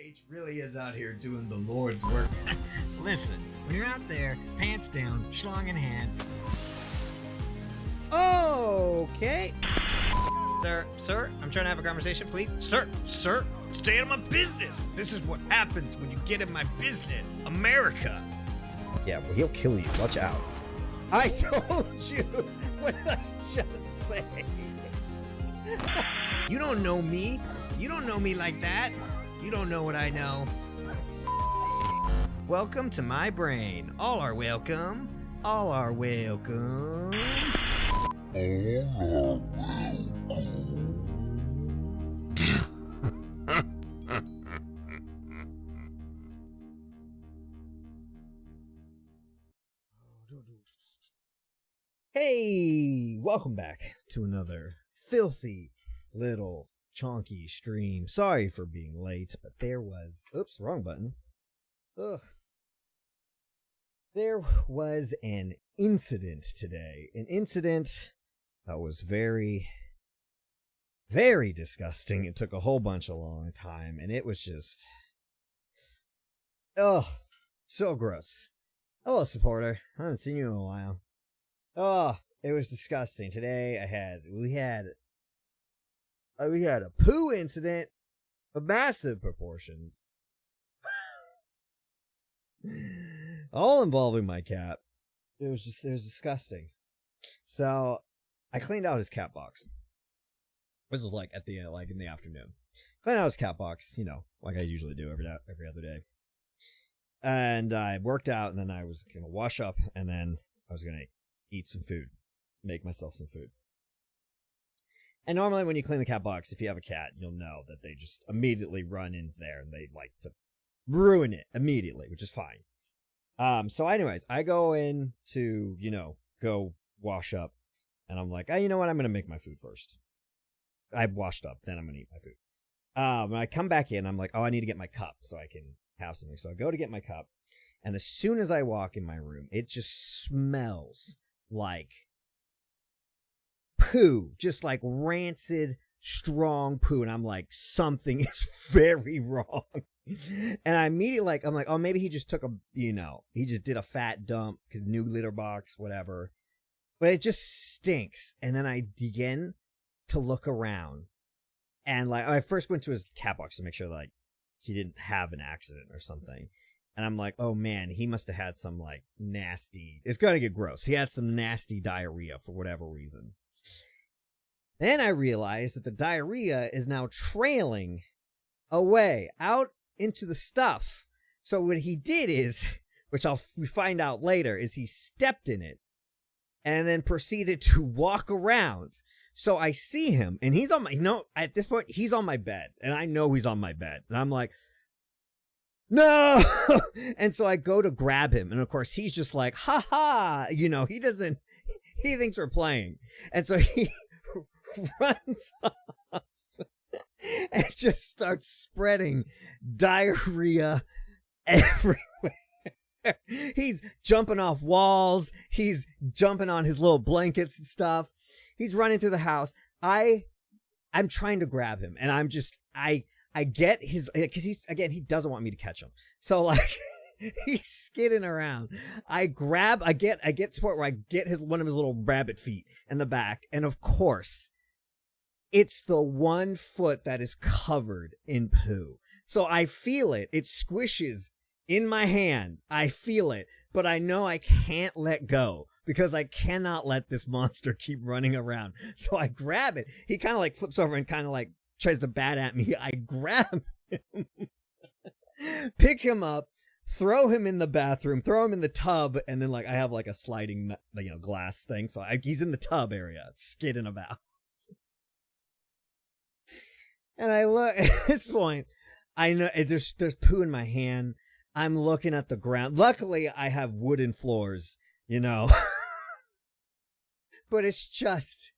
H really is out here doing the Lord's work. Listen, when you're out there, pants down, schlong in hand. Okay. Sir, I'm trying to have a conversation, please. Sir, stay out of my business. This is what happens when you get in my business. America. Yeah, well, he'll kill you. Watch out. I told you. What did I just say? You don't know me. You don't know me like that. You don't know what I know. Welcome to my brain. All are welcome. All are welcome. Hey, welcome back to another filthy little chonky stream. Sorry for being late, but there was... Oops, wrong button. Ugh. There was an incident today. An incident that was very, very disgusting. It took a whole bunch of long time, and it was just... Oh, so gross. Hello, supporter. I haven't seen you in a while. Oh, it was disgusting. Today we had a poo incident of massive proportions. All involving my cat. It was disgusting. So I cleaned out his cat box. This was like in the afternoon. Cleaned out his cat box, like I usually do every other day. And I worked out, and then I was gonna wash up, and then I was gonna eat some food, make myself some food. And normally when you clean the cat box, if you have a cat, you'll know that they just immediately run in there and they like to ruin it immediately, which is fine. So anyways, I go in to, go wash up, and I'm like, you know what? I'm going to make my food first. I washed up, then I'm going to eat my food. When I come back in, I'm like, I need to get my cup so I can have something. So I go to get my cup, and as soon as I walk in my room, it just smells like poo, just like rancid, strong poo. And I'm like, something is very wrong. And I immediately I'm like, oh, maybe he just took he just did a fat dump because new litter box, whatever. But it just stinks. And then I begin to look around, and I first went to his cat box to make sure he didn't have an accident or something. And I'm like, oh man, he must have had some nasty, it's gonna get gross. He had some nasty diarrhea for whatever reason. Then I realized that the diarrhea is now trailing away out into the stuff. So what he did is, which we find out later, is he stepped in it and then proceeded to walk around. So I see him, and he's on at this point, he's on my bed, and I know he's on my bed. And I'm like, no! And so I go to grab him, and of course he's just like, ha ha! He thinks we're playing. And so he runs off and just starts spreading diarrhea everywhere. He's jumping off walls. He's jumping on his little blankets and stuff. He's running through the house. I'm trying to grab him, and I'm just, I get his, because he doesn't want me to catch him. So he's skidding around. I get to the point where I get one of his little rabbit feet in the back. And of course, it's the one foot that is covered in poo. So I feel it. It squishes in my hand. I feel it, but I know I can't let go because I cannot let this monster keep running around. So I grab it. He kind of flips over and kind of tries to bat at me. I grab him, pick him up, throw him in the bathroom, throw him in the tub, and then I have a sliding glass thing. So he's in the tub area, skidding about. And I look at this point, I know there's poo in my hand. I'm looking at the ground. Luckily, I have wooden floors, but it's just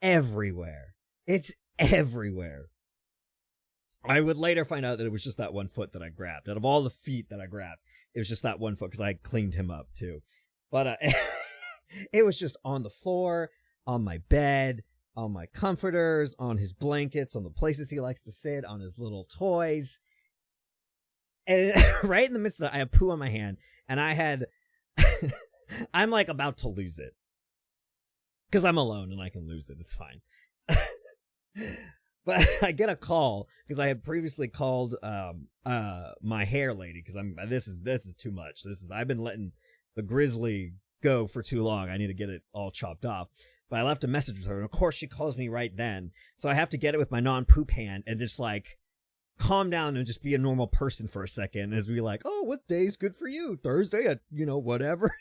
everywhere. It's everywhere. I would later find out that it was just that one foot that I grabbed. Out of all the feet that I grabbed, it was just that one foot because I cleaned him up too. But it was just on the floor, on my bed, on my comforters, on his blankets, on the places he likes to sit, on his little toys. And right in the midst of it, I have poo on my hand, and I had, I'm like about to lose it. Because I'm alone and I can lose it. It's fine. But I get a call because I had previously called my hair lady because this is too much. I've been letting the grizzly go for too long. I need to get it all chopped off. But I left a message with her, and of course she calls me right then. So I have to get it with my non-poop hand and just like calm down and just be a normal person for a second as we like, oh, what day's good for you? Thursday at, whatever.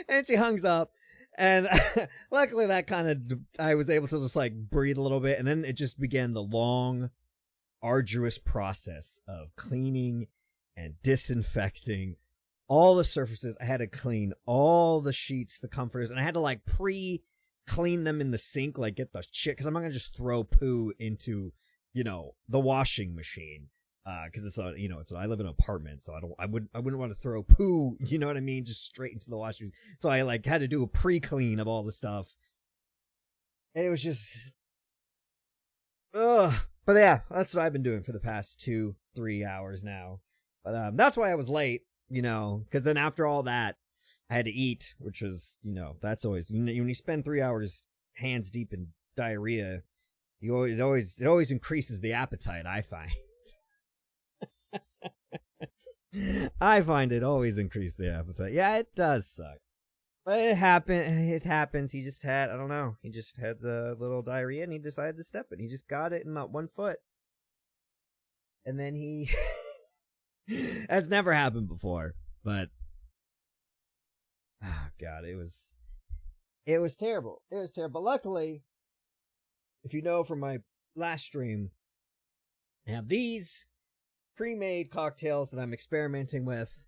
And she hangs up. And luckily that kind of, I was able to just like breathe a little bit. And then it just began the long, arduous process of cleaning and disinfecting all the surfaces. I had to clean all the sheets, the comforters, and I had to like clean them in the sink, like get the shit, because I'm not going to just throw poo into, the washing machine. Because it's I live in an apartment, so I wouldn't want to throw poo, you know what I mean, just straight into the washing. So I like had to do a pre-clean of all the stuff, and it was just, ugh. But yeah, that's what I've been doing for the past 2-3 hours now. But that's why I was late, because then after all that, I had to eat, which was, that's always when you spend 3 hours hands deep in diarrhea, it always increases the appetite. I find. I find it always increased the appetite. Yeah, it does suck. But it happens. He just had, I don't know, he just had the little diarrhea and he decided to step it. He just got it in about 1 foot. And then he... That's never happened before. But... Oh, God, it was terrible. It was terrible. But luckily, if you know from my last stream, I have these pre-made cocktails that I'm experimenting with.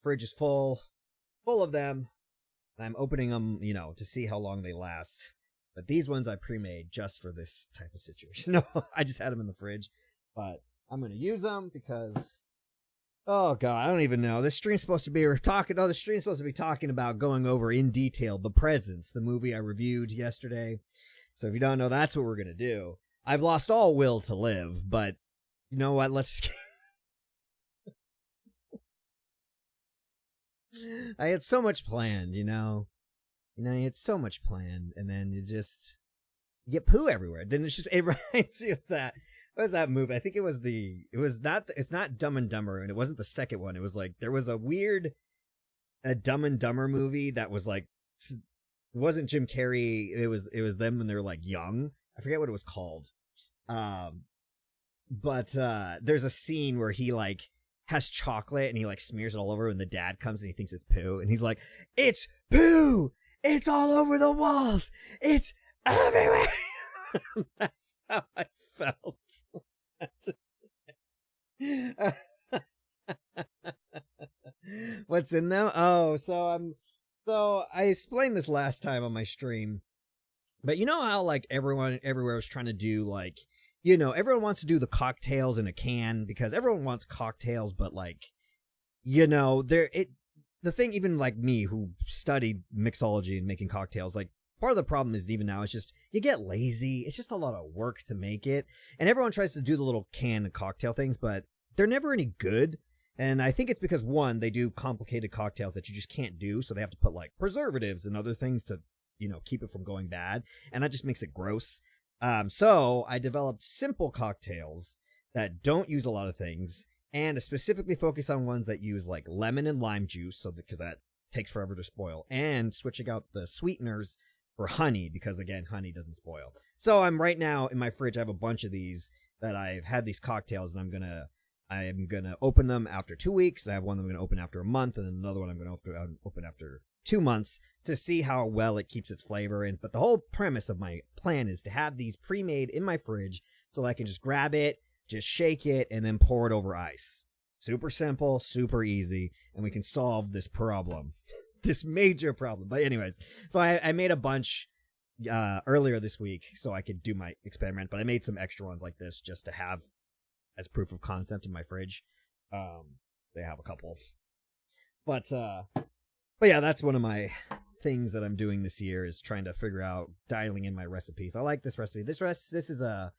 Fridge is full of them. And I'm opening them, to see how long they last. But these ones I pre-made just for this type of situation. No, I just had them in the fridge. But I'm going to use them because, oh God, I don't even know. This stream's supposed to be talking about going over in detail The Presence, the movie I reviewed yesterday. So if you don't know, that's what we're going to do. I've lost all will to live, but you know what? Let's I had so much planned, you had so much planned, and then you get poo everywhere. Then it reminds you of that. What was that movie? I think it's not Dumb and Dumber, and it wasn't the second one. It was like, there was a Dumb and Dumber movie that was like, it wasn't Jim Carrey. It was them when they were like young. I forget what it was called. But there's a scene where he like has chocolate and he like smears it all over when the dad comes and he thinks it's poo and he's like, it's poo, it's all over the walls, it's everywhere. That's how I felt. What's in them? Oh, so I explained this last time on my stream, but you know how like everyone everywhere was trying to do like, everyone wants to do the cocktails in a can because everyone wants cocktails, but like, the thing, even like me who studied mixology and making cocktails, like part of the problem is even now it's just, you get lazy. It's just a lot of work to make it. And everyone tries to do the little can and cocktail things, but they're never any good. And I think it's because one, they do complicated cocktails that you just can't do. So they have to put like preservatives and other things to, keep it from going bad. And that just makes it gross. So I developed simple cocktails that don't use a lot of things and specifically focus on ones that use like lemon and lime juice, because that takes forever to spoil, and switching out the sweeteners for honey because again, honey doesn't spoil. So I'm right now in my fridge. I have a bunch of these that I've had these cocktails, and I'm gonna open them after 2 weeks. I have one I'm gonna open after a month, and then another one I'm gonna open after 2 months to see how well it keeps its flavor in. But the whole premise of my plan is to have these pre-made in my fridge so I can just grab it, just shake it, and then pour it over ice. Super simple, super easy, and we can solve this problem. This major problem. But anyways, so I made a bunch earlier this week so I could do my experiment, but I made some extra ones like this just to have as proof of concept in my fridge. They have a couple. But yeah, that's one of my things that I'm doing this year is trying to figure out dialing in my recipes. I like this recipe. This is a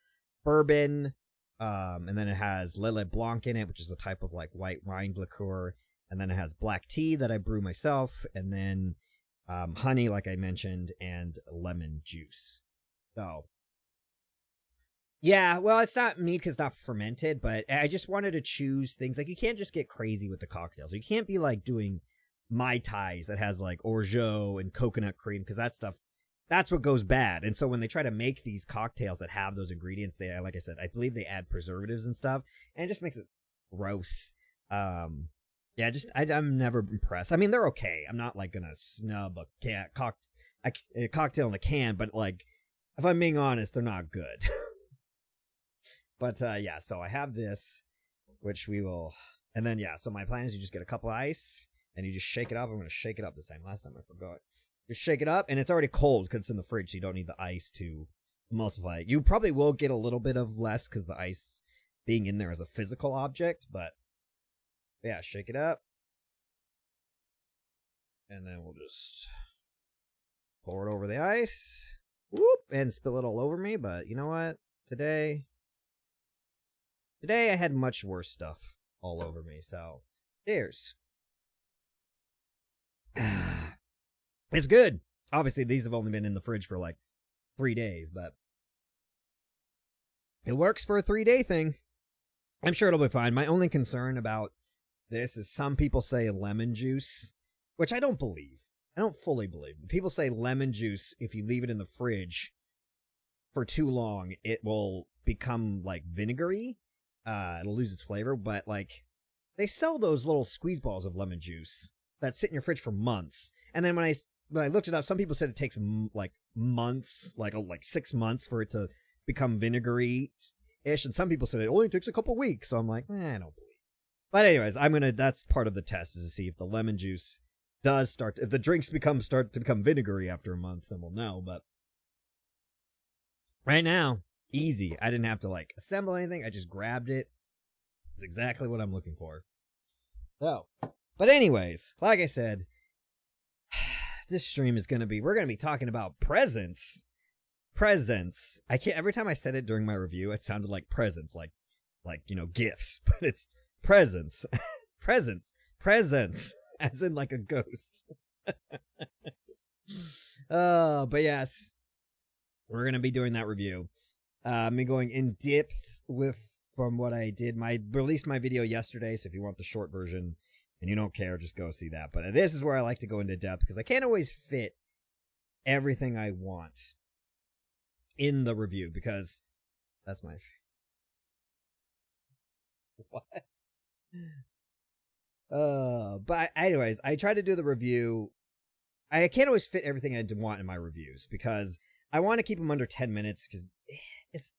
bourbon And then it has Lillet Blanc in it, which is a type of like white wine liqueur. And then it has black tea that I brew myself. And then honey, like I mentioned, and lemon juice. So, yeah, well, it's not mead because it's not fermented, but I just wanted to choose things. Like, you can't just get crazy with the cocktails. You can't be like doing Mai Tais that has like orgeat and coconut cream, because that stuff, that's what goes bad. And so when they try to make these cocktails that have those ingredients, they, like I said, I believe they add preservatives and stuff, and it just makes it gross. Yeah, I'm never impressed. I mean, they're okay. I'm not like gonna snub a cocktail in a can, but like, if I'm being honest, they're not good. But yeah, so I have this, which we will, and then yeah, so my plan is you just get a cup of ice and you just shake it up. I'm gonna shake it up this time. Last time I forgot. Just shake it up, and it's already cold because it's in the fridge, so you don't need the ice to emulsify it. You probably will get a little bit of less because the ice being in there is a physical object, but yeah, shake it up. And then we'll just pour it over the ice. Whoop! And spill it all over me, but you know what? Today I had much worse stuff all over me, so cheers. It's good. Obviously, these have only been in the fridge for like 3 days, but it works for a 3-day thing. I'm sure it'll be fine. My only concern about this is some people say lemon juice, which I don't believe. I don't fully believe. People say lemon juice, if you leave it in the fridge for too long, it will become like vinegary. It'll lose its flavor, but like, they sell those little squeeze balls of lemon juice that sit in your fridge for months. And then when I looked it up, some people said it takes like months, like 6 months for it to become vinegary-ish, and some people said it only takes a couple weeks. So I'm like, I don't believe. But anyways, that's part of the test, is to see if the lemon juice does if the drinks start to become vinegary after a month, then we'll know. But right now, easy. I didn't have to like assemble anything. I just grabbed it. It's exactly what I'm looking for. So, but anyways, like I said, this stream is we're gonna be talking about presents. Every time I said it during my review, it sounded like presents, like gifts, but it's presents. presents, as in like a ghost. But yes, we're gonna be doing that review. I'm going in depth from what I did. Released my video yesterday, so if you want the short version and you don't care, just go see that. But this is where I like to go into depth, because I can't always fit everything I want in the review, because that's my... What? But anyways, I try to do the review. I can't always fit everything I want in my reviews, because I want to keep them under 10 minutes, because it's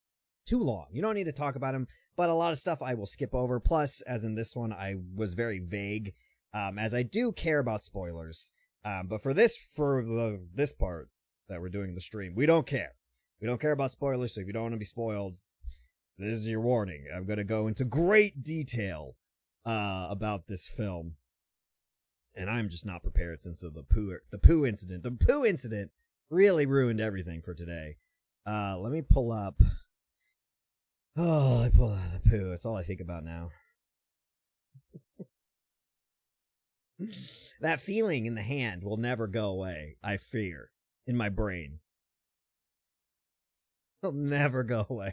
too long. You don't need to talk about them, but a lot of stuff I will skip over. Plus, as in this one, I was very vague, as I do care about spoilers. But for this part that we're doing the stream, we don't care. We don't care about spoilers, so if you don't want to be spoiled, this is your warning. I'm going to go into great detail about this film, and I'm just not prepared since of the poo incident. The poo incident really ruined everything for today. Let me pull up. Oh, I pulled out the poo. That's all I think about now. That feeling in the hand will never go away, I fear, in my brain. It'll never go away.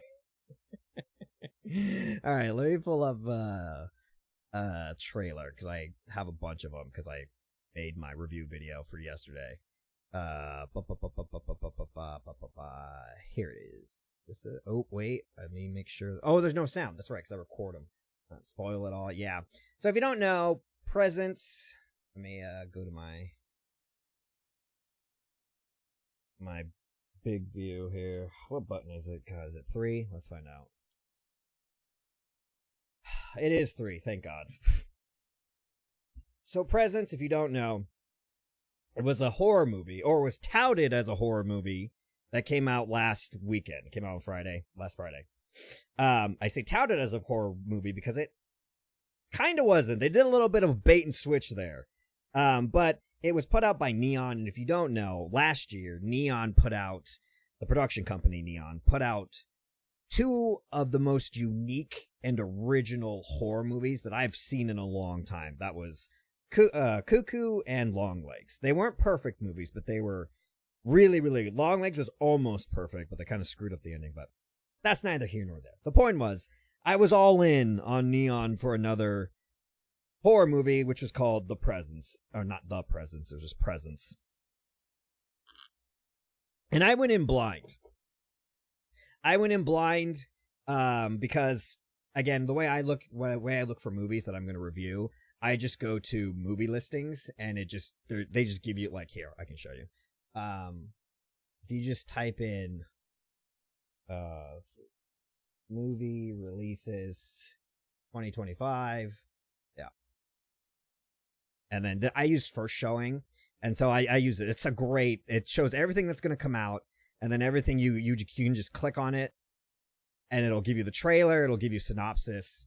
Alright, let me pull up a trailer, because I have a bunch of them, because I made my review video for yesterday. Here it is. Oh, wait, let me make sure. Oh, there's no sound. That's right, because I record them. Not spoil it all. Yeah. So if you don't know, presents. Let me go to my big view here. What button is it? God, is it 3? Let's find out. It is 3, thank God. So Presents, if you don't know, it was a horror movie, or was touted as a horror movie, that came out last weekend. It came out on last Friday. I say touted as a horror movie because it kind of wasn't. They did a little bit of bait and switch there. But it was put out by Neon, and if you don't know, last year, the production company Neon, put out two of the most unique and original horror movies that I've seen in a long time. That was Cuckoo and Longlegs. They weren't perfect movies, but they were really, really good. Longlegs was almost perfect, but they kind of screwed up the ending, but that's neither here nor there. The point was, I was all in on Neon for another horror movie, which was called The Presence. Or not The Presence, it was just Presence. And I went in blind. Because, again, the way I look for movies that I'm going to review, I just go to movie listings, and they just give you, like, here, I can show you. If you just type in, let's see, movie releases 2025, yeah, and then I use first showing, and so I use it. It shows everything that's going to come out, and then everything you can just click on it, and it'll give you the trailer, it'll give you synopsis.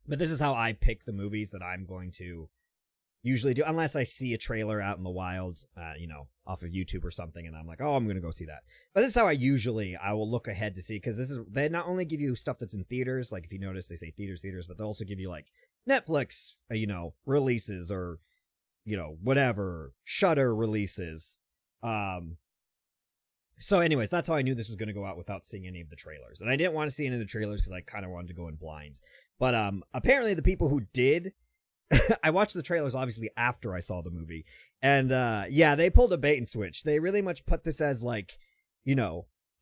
But this is how I pick the movies that I'm going to usually do, unless I see a trailer out in the wild, off of YouTube or something, and I'm like, oh, I'm going to go see that. But this is how I will look ahead to see, because they not only give you stuff that's in theaters, like if you notice they say theaters, but they also give you like Netflix, releases, or, whatever, Shudder releases. So anyways, that's how I knew this was going to go out without seeing any of the trailers. And I didn't want to see any of the trailers because I kind of wanted to go in blind. But apparently the people who did, I watched the trailers obviously after I saw the movie. And they pulled a bait and switch. They really much put this as like,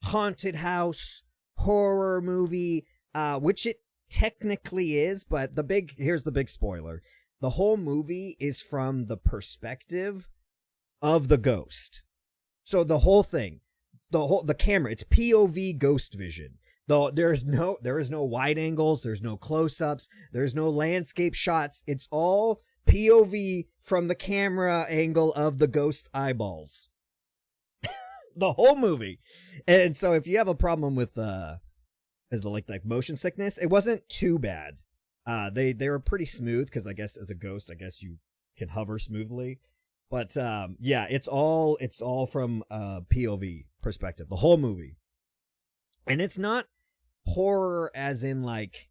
haunted house, horror movie, which it technically is. But here's the big spoiler. The whole movie is from the perspective of the ghost. So the whole thing, the camera, it's POV ghost vision. There is no wide angles, there's no close-ups, there's no landscape shots. It's all POV from the camera angle of the ghost's eyeballs. The whole movie. And so if you have a problem with like motion sickness, it wasn't too bad. They were pretty smooth, because I guess as a ghost, you can hover smoothly. But it's all from POV perspective, the whole movie. And it's not horror as in like,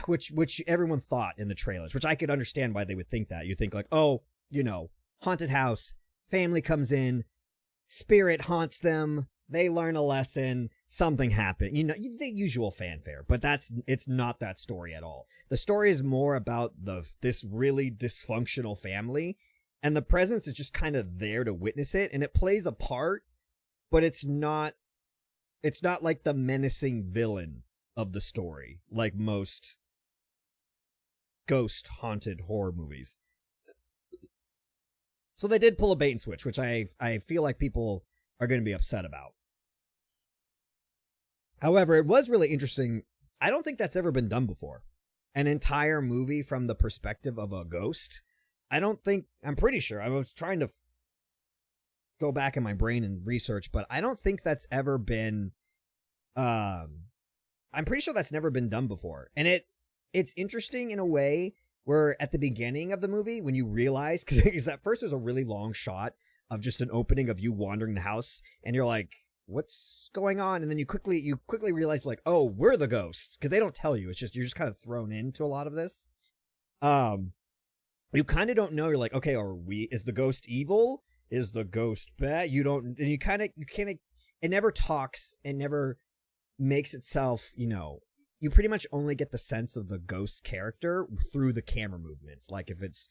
which everyone thought in the trailers, which I could understand why they would think that. You think like, oh, haunted house, family comes in, spirit haunts them, they learn a lesson, something happened, the usual fanfare. But it's not that story at all. The story is more about this really dysfunctional family, and the presence is just kind of there to witness it, and it plays a part, but it's not like the menacing villain of the story, like most ghost haunted horror movies. So they did pull a bait and switch, which I feel like people are going to be upset about. However, it was really interesting. I don't think that's ever been done before. An entire movie from the perspective of a ghost. I'm pretty sure. I was trying to go back in my brain and research, but I don't think that's ever been, I'm pretty sure that's never been done before. And it's interesting in a way where at the beginning of the movie, when you realize, because at first there's a really long shot of just an opening of you wandering the house, and you're like, what's going on? And then you quickly realize, like, oh, we're the ghosts, because they don't tell you. It's just, you're just kind of thrown into a lot of this. You kind of don't know. You're like, okay, is the ghost evil? Is the ghost bad? You can't, it never talks, it never makes itself, you pretty much only get the sense of the ghost character through the camera movements. Like if it's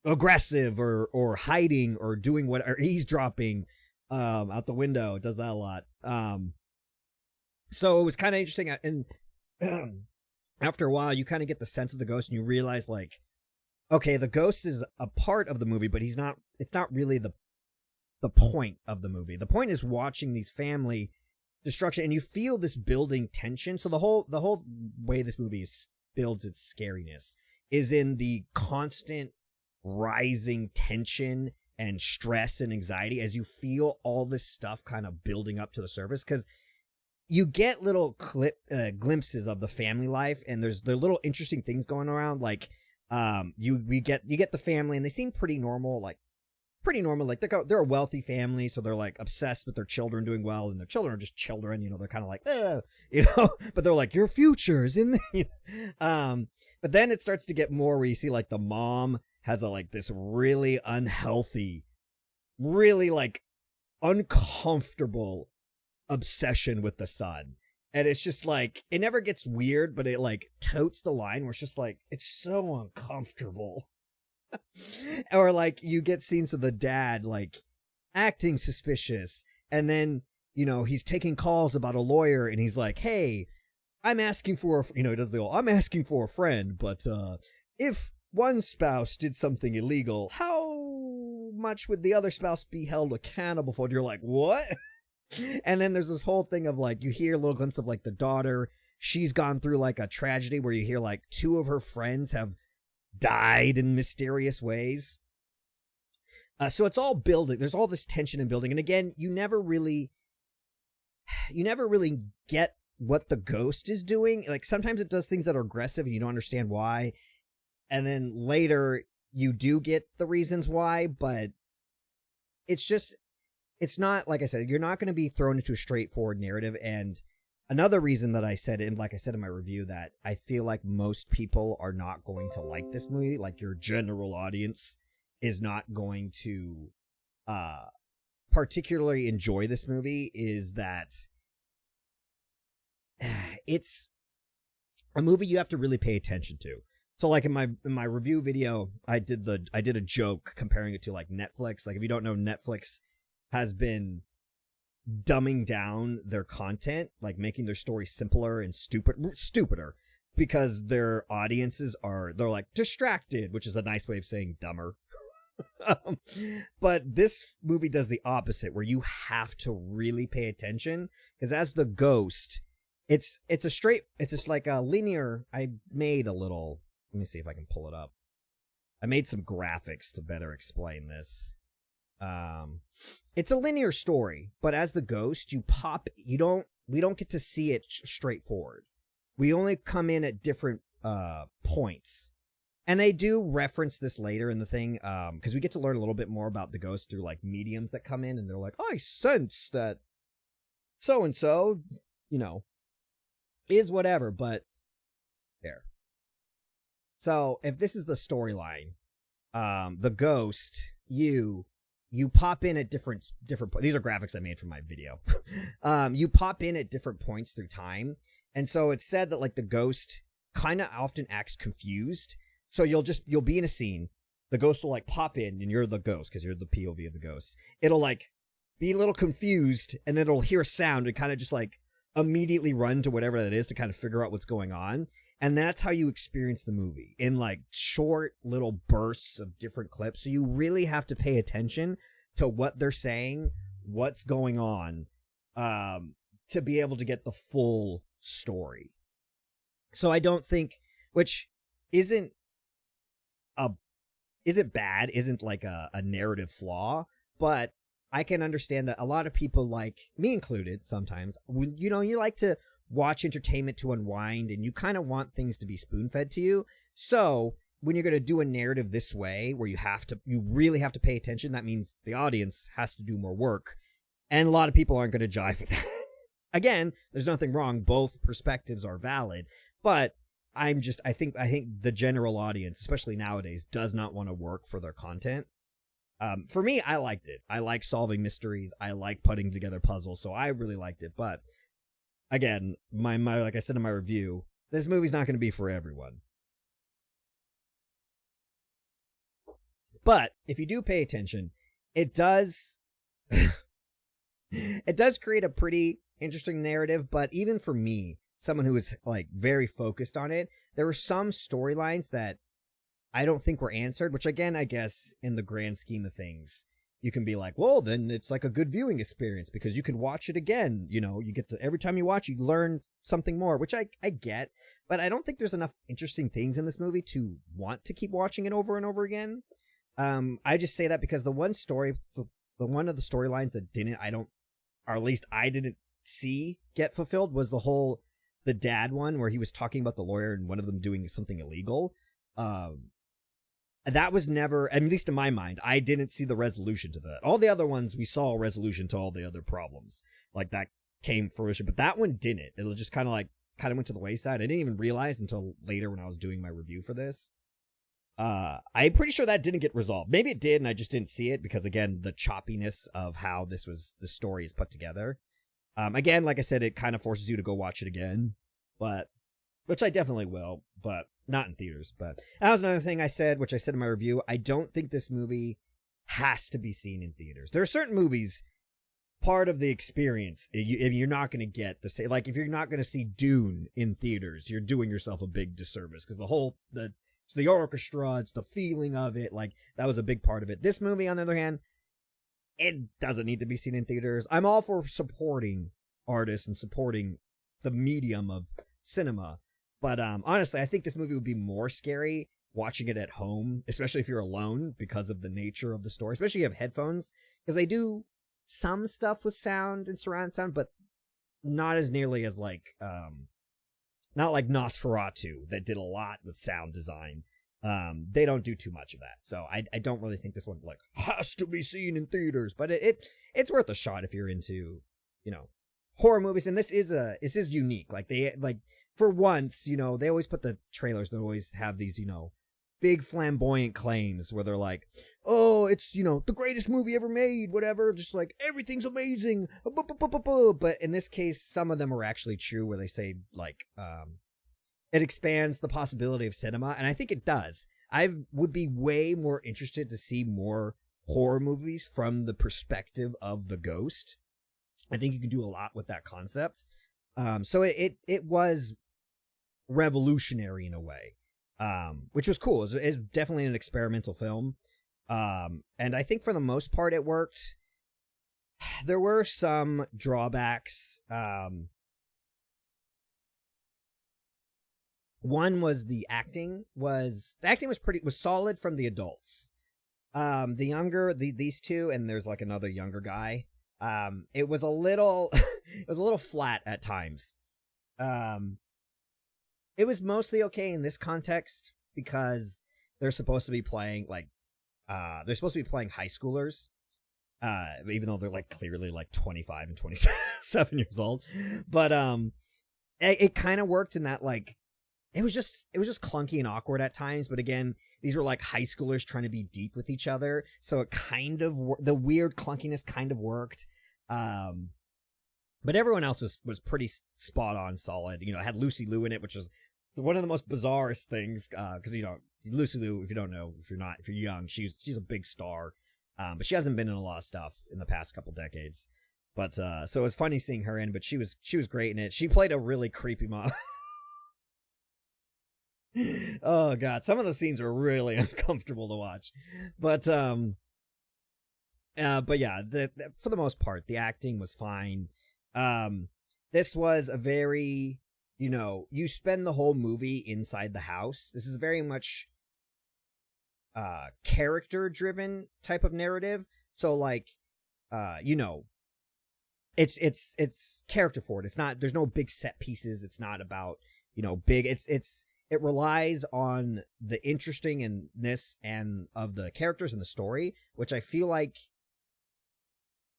aggressive or hiding or doing what, or eavesdropping out the window. It does that a lot. So it was kind of interesting. And after a while, you kind of get the sense of the ghost, and you realize, like, okay, the ghost is a part of the movie, but it's not really the point of the movie. The point is watching these family destruction, and you feel this building tension. So the whole way this movie builds its scariness is in the constant rising tension and stress and anxiety as you feel all this stuff kind of building up to the surface, because you get little glimpses of the family life, and there are little interesting things going around. Like you get the family, and they seem pretty normal, like pretty normal. Like they're a wealthy family, so they're like obsessed with their children doing well, and their children are just children. They're kind of like, but they're like, your future is in the. But then it starts to get more where you see like the mom has this really unhealthy, really like uncomfortable obsession with the son. And it's just like, it never gets weird, but it like totes the line where it's just like, it's so uncomfortable. Or like you get scenes of the dad like acting suspicious, and then he's taking calls about a lawyer, and he's like, hey, I'm asking for he does the old, I'm asking for a friend, but if one spouse did something illegal, how much would the other spouse be held accountable for? And you're like, what? And then there's this whole thing of like, you hear a little glimpse of like the daughter, she's gone through like a tragedy where you hear like two of her friends have died in mysterious ways. So it's all building. There's all this tension and building. And again, you never really get what the ghost is doing. Like sometimes it does things that are aggressive and you don't understand why. And then later you do get the reasons why, but it's not, like I said, you're not going to be thrown into a straightforward narrative. And another reason that I said, and like I said in my review, that I feel like most people are not going to like this movie, like your general audience is not going to particularly enjoy this movie, is that it's a movie you have to really pay attention to. So like in my review video, I did a joke comparing it to like Netflix. Like if you don't know, Netflix has been dumbing down their content, like making their story simpler and stupider, because their audiences they're like distracted, which is a nice way of saying dumber. But this movie does the opposite, where you have to really pay attention, because as the ghost, it's just like a linear. I made a little, let me see if I can pull it up. I made some graphics to better explain this. It's a linear story, but as the ghost, we don't get to see it straightforward. We only come in at different points. And they do reference this later in the thing, because we get to learn a little bit more about the ghost through like mediums that come in, and they're like, I sense that so and so, is whatever, but there. So if this is the storyline, the ghost, you pop in at different points. These are graphics I made for my video. You pop in at different points through time. And so it's said that like the ghost kind of often acts confused. So you'll be in a scene. The ghost will like pop in, and you're the ghost because you're the POV of the ghost. It'll like be a little confused, and then it'll hear a sound and kind of just like immediately run to whatever that is to kind of figure out what's going on. And that's how you experience the movie, in like short little bursts of different clips. So you really have to pay attention to what they're saying, what's going on, to be able to get the full story. So I don't think, which isn't bad, isn't like a narrative flaw, but I can understand that a lot of people, like me included, sometimes, you like to watch entertainment to unwind, and you kind of want things to be spoon-fed to you. So when you're going to do a narrative this way, where you really have to pay attention, that means the audience has to do more work, and a lot of people aren't going to jive with that. Again, there's nothing wrong. Both perspectives are valid, but I think the general audience, especially nowadays, does not want to work for their content. For me, I liked it. I like solving mysteries. I like putting together puzzles, so I really liked it. But again, my like I said in my review, this movie's not going to be for everyone. But if you do pay attention, it does create a pretty interesting narrative. But even for me, someone who is like very focused on it, there were some storylines that I don't think were answered, which again, I guess in the grand scheme of things, you can be like, well, then it's like a good viewing experience because you can watch it again. You get to, every time you watch, you learn something more, which I get, but I don't think there's enough interesting things in this movie to want to keep watching it over and over again. I just say that because the one of the storylines that or at least I didn't see get fulfilled was the dad one, where he was talking about the lawyer and one of them doing something illegal. that was never, at least in my mind, I didn't see the resolution to that. All the other ones, we saw a resolution to all the other problems. Like, that came fruition, but that one didn't. It was just kind of went to the wayside. I didn't even realize until later when I was doing my review for this. I'm pretty sure that didn't get resolved. Maybe it did, and I just didn't see it because, again, the choppiness of how the story is put together. Again, like I said, it kind of forces you to go watch it again, which I definitely will, but not in theaters. But that was another thing I said, which I said in my review. I don't think this movie has to be seen in theaters. There are certain movies, part of the experience, you're not going to get the same. Like, if you're not going to see Dune in theaters, you're doing yourself a big disservice because it's the orchestra, it's the feeling of it. Like, that was a big part of it. This movie, on the other hand, it doesn't need to be seen in theaters. I'm all for supporting artists and supporting the medium of cinema. But honestly, I think this movie would be more scary watching it at home, especially if you're alone because of the nature of the story, especially if you have headphones, because they do some stuff with sound and surround sound, but not as nearly as not like Nosferatu that did a lot with sound design. They don't do too much of that. So I don't really think this one has to be seen in theaters, but it's worth a shot if you're into, horror movies. And this is unique. For once, they always put the trailers, they always have these, big flamboyant claims where they're like, oh, it's, the greatest movie ever made, whatever, just like everything's amazing. But in this case, some of them are actually true where they say it expands the possibility of cinema. And I think it does. I would be way more interested to see more horror movies from the perspective of the ghost. I think you can do a lot with that concept. So it was revolutionary in a way, which was cool. It's definitely an experimental film. And I think for the most part it worked. There were some drawbacks. One was the acting was solid from the adults. These two, and there's like another younger guy. It was a little flat at times. It was mostly okay in this context because they're supposed to be playing high schoolers. Even though they're clearly 25 and 27 years old. But it kind of worked in that it was just clunky and awkward at times, but again, these were high schoolers trying to be deep with each other, so it kind of the weird clunkiness kind of worked. But everyone else was pretty spot on, solid. It had Lucy Liu in it, which was one of the most bizarrest things, because Lucy Liu, if you're young, she's a big star, but she hasn't been in a lot of stuff in the past couple decades. But so it was funny seeing her in, but she was great in it. She played a really creepy mom. Oh god, some of the scenes were really uncomfortable to watch, but yeah, for the most part, the acting was fine. This was a very, you spend the whole movie inside the house. This is very much character driven type of narrative. So it's character forward. It's not, there's no big set pieces. It's not about, big, it relies on the interestingness and of the characters in the story, which I feel like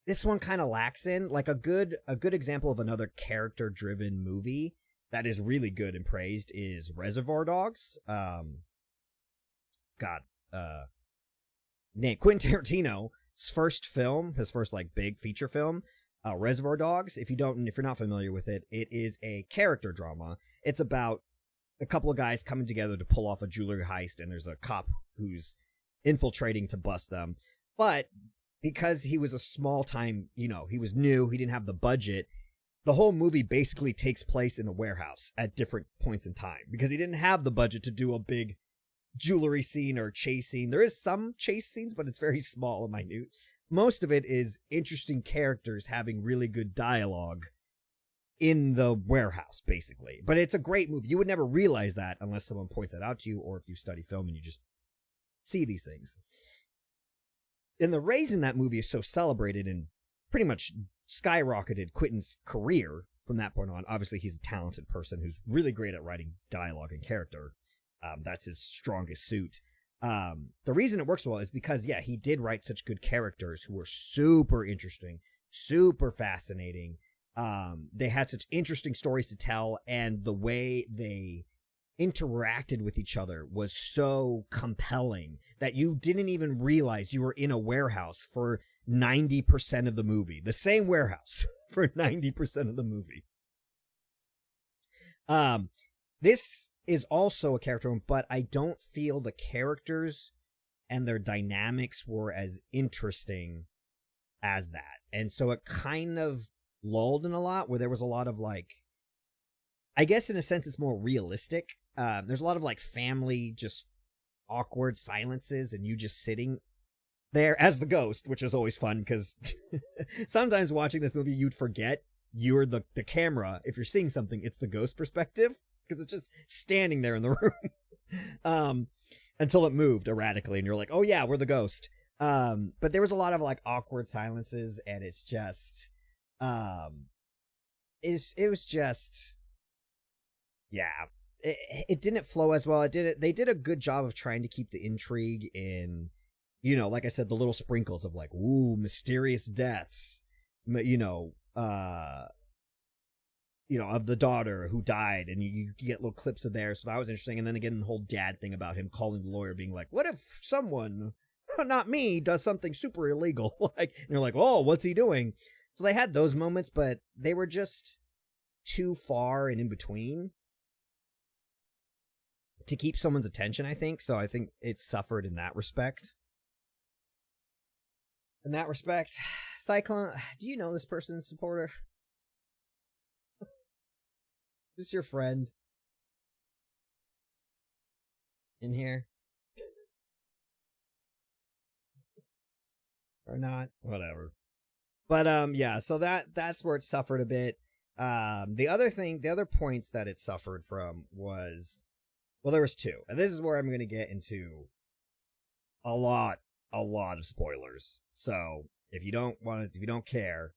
this one kind of lacks in. A good example of another character driven movie that is really good and praised is Reservoir Dogs. Quentin Tarantino's first film, his first big feature film, Reservoir Dogs. If you're not familiar with it, it is a character drama. It's about a couple of guys coming together to pull off a jewelry heist, and there's a cop who's infiltrating to bust them. But because he was a small time, he was new, he didn't have the budget, the whole movie basically takes place in a warehouse at different points in time because he didn't have the budget to do a big jewelry scene or chase scene. There is some chase scenes, but it's very small and minute. Most of it is interesting characters having really good dialogue in the warehouse, basically. But it's a great movie. You would never realize that unless someone points that out to you, or if you study film and you just see these things. And the reason that movie is so celebrated and pretty much skyrocketed Quentin's career from that point on, obviously he's a talented person who's really great at writing dialogue and character. That's his strongest suit. The reason it works well is because, yeah, he did write such good characters who were super interesting, super fascinating. They had such interesting stories to tell, and the way they interacted with each other was so compelling that you didn't even realize you were in a warehouse for 90% of the movie. The same warehouse for 90% of the movie. This is also a character one, but I don't feel the characters and their dynamics were as interesting as that. And so it kind of lulled in a lot, where there was a lot of like, I guess in a sense it's more realistic. There's a lot of like family just awkward silences and you just sitting there as the ghost, which is always fun because sometimes watching this movie you'd forget you're the camera. If you're seeing something, it's the ghost perspective because it's just standing there in the room until it moved erratically and you're like, oh yeah, we're the ghost. But there was a lot of like awkward silences, and it's just it was just, yeah, it didn't flow as well. They did a good job of trying to keep the intrigue in, you know, like I said, the little sprinkles of like, ooh, mysterious deaths, you know, of the daughter who died, and you get little clips of there. So that was interesting. And then again, the whole dad thing about him calling the lawyer, being like, what if someone, not me, does something super illegal? Like, and you're like, oh, what's he doing? So they had those moments, but they were just too far and in between to keep someone's attention, I think. So I think it suffered in that respect. In that respect, Cyclone, do you know this person's supporter? Is this your friend? In here? Or not? Whatever. But yeah, so that's where it suffered a bit. The other points that it suffered from was, well, there was two. And this is where I'm gonna get into a lot of spoilers. So if you don't care,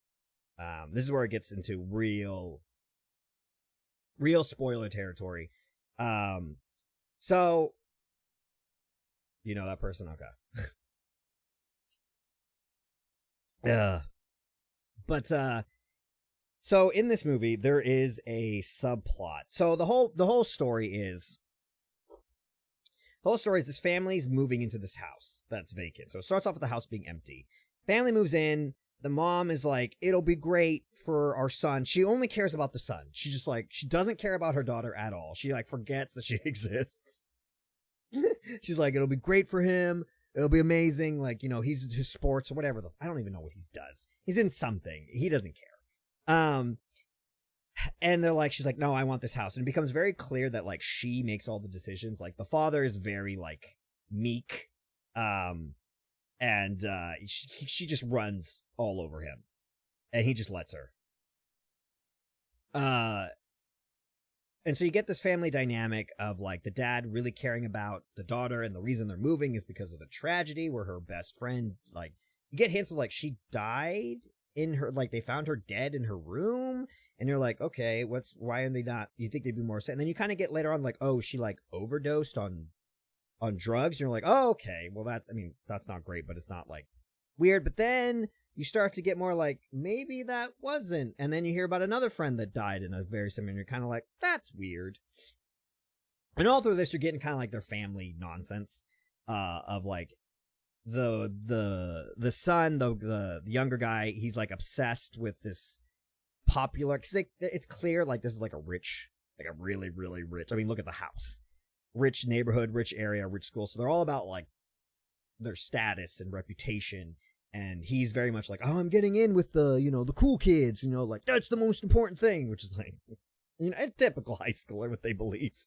this is where it gets into real spoiler territory. So you know that person? Okay. Yeah. But so in this movie there is a subplot. So the whole story is this family's moving into this house that's vacant. So it starts off with the house being empty. Family moves in. The mom is like, it'll be great for our son. She only cares about the son. She just like, she doesn't care about her daughter at all. She like forgets that she exists. She's like, it'll be great for him. It'll be amazing. Like, you know, he's into sports or whatever. I don't even know what he does. He's in something. He doesn't care. And they're like, she's like, no, I want this house. And it becomes very clear that like she makes all the decisions. Like the father is very like meek. And she just runs all over him. And he just lets her. And so you get this family dynamic of like the dad really caring about the daughter, and the reason they're moving is because of the tragedy where her best friend, like, you get hints of like she died in her, like they found her dead in her room, and you're like, okay, why are they not, you think they'd be more sad, and then you kind of get later on like, oh, she like overdosed on drugs, and you're like, oh, okay, well that's not great, but it's not like weird. But then you start to get more like, maybe that wasn't. And then you hear about another friend that died in a very similar, and you're kind of like, that's weird. And all through this, you're getting kind of like their family nonsense, of like the son, the younger guy, he's like obsessed with this popular, cause it's clear like this is like a rich, like a really, really rich, I mean, look at the house, rich neighborhood, rich area, rich school. So they're all about like their status and reputation. And he's very much like, oh, I'm getting in with the, you know, the cool kids, you know, like that's the most important thing, which is like, you know, a typical high schooler, what they believe.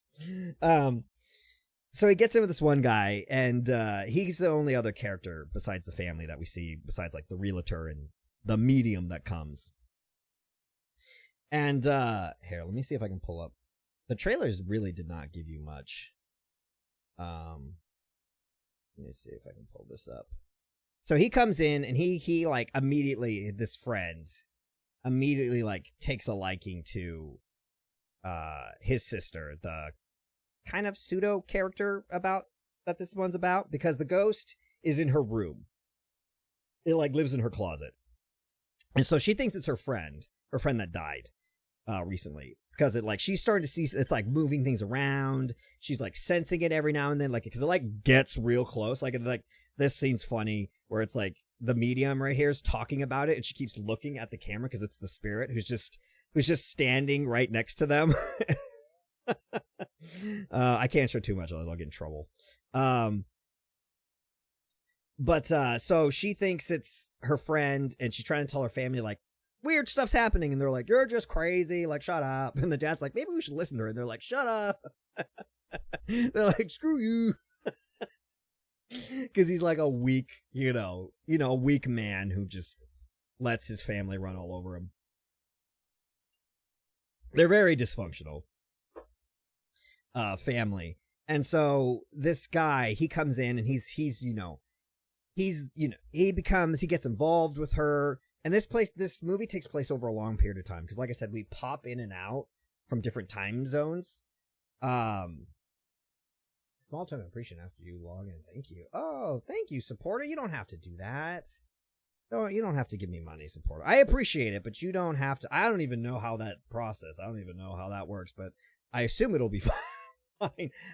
So he gets in with this one guy, and he's the only other character besides the family that we see, besides like the realtor and the medium that comes. And here, let me see if I can pull up. The trailers really did not give you much. Let me see if I can pull this up. So he comes in, and he like immediately, this friend immediately like takes a liking to his sister, the kind of pseudo character about that this one's about, because the ghost is in her room. It like lives in her closet. And so she thinks it's her friend that died recently, because it like she's starting to see it's like moving things around. She's like sensing it every now and then, like because it like gets real close. Like this scene's funny where it's like the medium right here is talking about it, and she keeps looking at the camera because it's the spirit who's just standing right next to them. I can't show too much, otherwise I'll get in trouble. But so she thinks it's her friend, and she's trying to tell her family, like, weird stuff's happening, and they're like, you're just crazy, like, shut up. And the dad's like, maybe we should listen to her, and they're like, shut up. They're like, screw you. Because he's like a weak, a weak man who just lets his family run all over him. They're very dysfunctional family. And so this guy, he comes in, and he gets involved with her. And this movie takes place over a long period of time, because like I said, we pop in and out from different time zones. Small token appreciation after you log in. Thank you. Oh, thank you, supporter. You don't have to do that. No, you don't have to give me money, supporter. I appreciate it, but you don't have to. I don't even know how that process. I don't even know how that works, but I assume it'll be fine.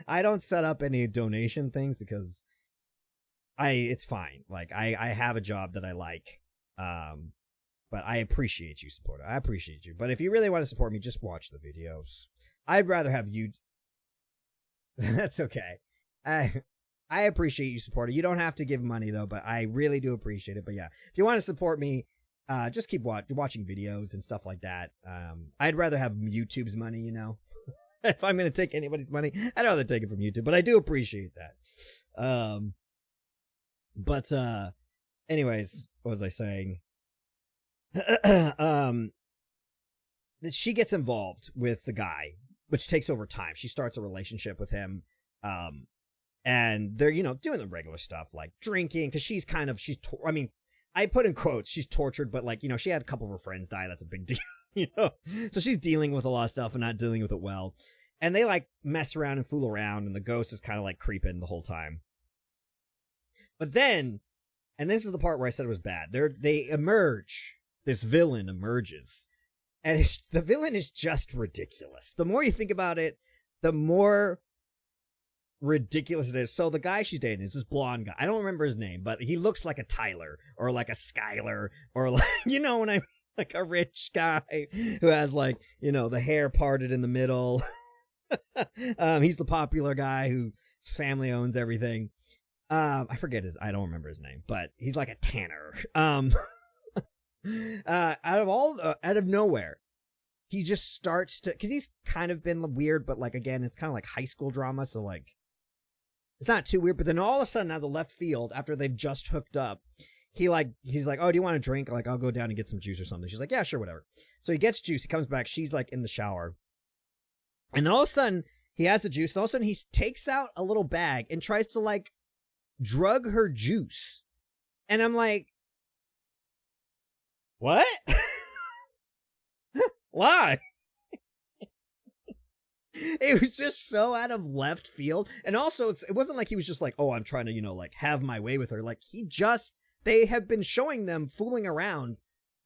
I don't set up any donation things because it's fine. Like I have a job that I like. But I appreciate you, supporter. I appreciate you. But if you really want to support me, just watch the videos. I'd rather have you. That's okay. I appreciate you, supporter. You don't have to give money though, but I really do appreciate it. But yeah, if you want to support me, just keep watching videos and stuff like that. I'd rather have YouTube's money, If I'm going to take anybody's money, I'd rather take it from YouTube, but I do appreciate that. Anyways, what was I saying? She gets involved with the guy, which takes over time. She starts a relationship with him. And they're, doing the regular stuff like drinking, because I put in quotes, she's tortured, but like, she had a couple of her friends die. That's a big deal, So she's dealing with a lot of stuff and not dealing with it well. And they like mess around and fool around, and the ghost is kind of like creeping the whole time. But then, and this is the part where I said it was bad, they emerge. This villain emerges, and the villain is just ridiculous. The more you think about it, the more ridiculous it is. So the guy she's dating is this blonde guy. I don't remember his name, but he looks like a Tyler or like a Skyler or like, when I like a rich guy who has like, the hair parted in the middle. He's the popular guy whose family owns everything. I don't remember his name, but he's like a tanner. Out of nowhere, he just starts to, because he's kind of been weird, but like, again, it's kind of like high school drama, so like, it's not too weird. But then all of a sudden, out of the left field, after they've just hooked up, he's like, oh, do you want a drink? Like, I'll go down and get some juice or something. She's like, yeah, sure, whatever. So he gets juice. He comes back. She's like in the shower, and then all of a sudden, he has the juice. And all of a sudden, he takes out a little bag and tries to like drug her juice. And I'm like, what? Why? It was just so out of left field. And also, it wasn't like he was just like, oh, I'm trying to, like, have my way with her. Like, they have been showing them fooling around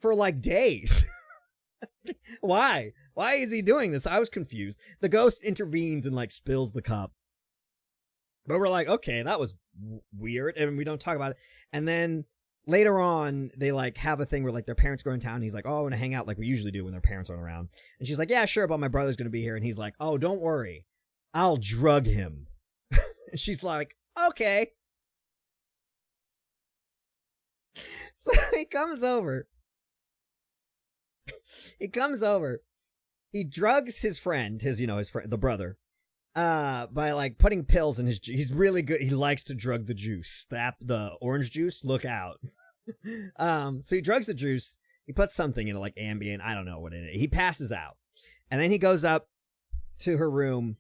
for, like, days. Why? Why is he doing this? I was confused. The ghost intervenes and, like, spills the cup. But we're like, okay, that was weird. And we don't talk about it. And then later on, they like have a thing where like their parents go in town. And he's like, oh, I want to hang out like we usually do when their parents aren't around. And she's like, yeah, sure, but my brother's going to be here. And he's like, oh, don't worry. I'll drug him. And she's like, okay. So he comes over. He drugs his friend, his friend, the brother, by like putting pills in his juice. He's really good. He likes to drug the juice. The orange juice, look out. So he drugs the juice. He puts something in it, like Ambien. I don't know what in it. He passes out. And then he goes up to her room,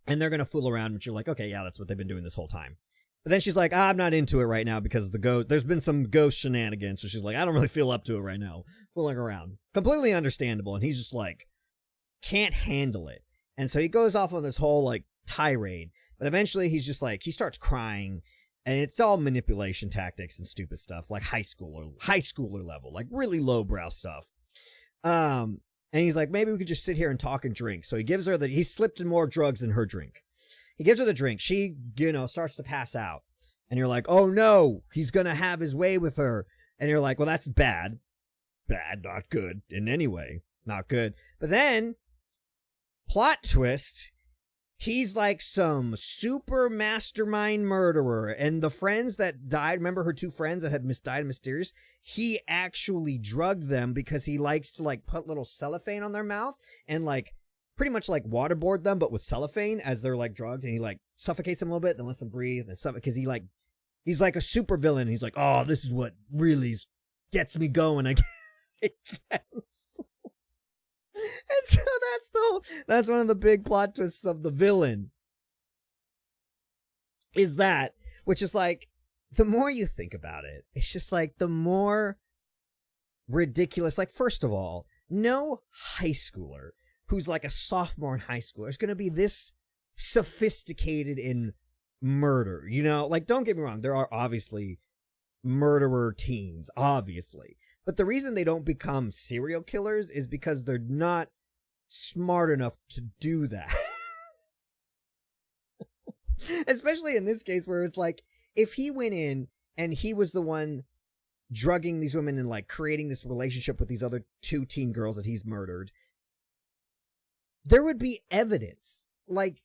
and they're going to fool around, which you're like, okay, yeah, that's what they've been doing this whole time. But then she's like, I'm not into it right now because there's been some ghost shenanigans. So she's like, I don't really feel up to it right now. Fooling around. Completely understandable. And he's just like, can't handle it. And so he goes off on this whole like tirade. But eventually he's just like, he starts crying, and it's all manipulation tactics and stupid stuff, like high schooler level, like really lowbrow stuff. And he's like, maybe we could just sit here and talk and drink. So he gives her he slipped in more drugs in her drink. He gives her the drink. She, starts to pass out. And you're like, oh no, he's going to have his way with her. And you're like, well, that's bad. Bad, not good in any way. Not good. But then, plot twist, he's like some super mastermind murderer. And the friends that died, remember her two friends that had died mysterious? He actually drugged them because he likes to like put little cellophane on their mouth and like pretty much like waterboard them, but with cellophane as they're like drugged. And he like suffocates them a little bit, then lets them breathe. And because he's like a super villain. He's like, oh, this is what really gets me going, I guess. And so that's one of the big plot twists of the villain. Is that, which is like, the more you think about it, it's just like the more ridiculous. Like, first of all, no high schooler who's like a sophomore in high school is going to be this sophisticated in murder, like, don't get me wrong, there are obviously murderer teens, obviously, but the reason they don't become serial killers is because they're not smart enough to do that. Especially in this case where it's like, if he went in and he was the one drugging these women and like creating this relationship with these other two teen girls that he's murdered, there would be evidence, like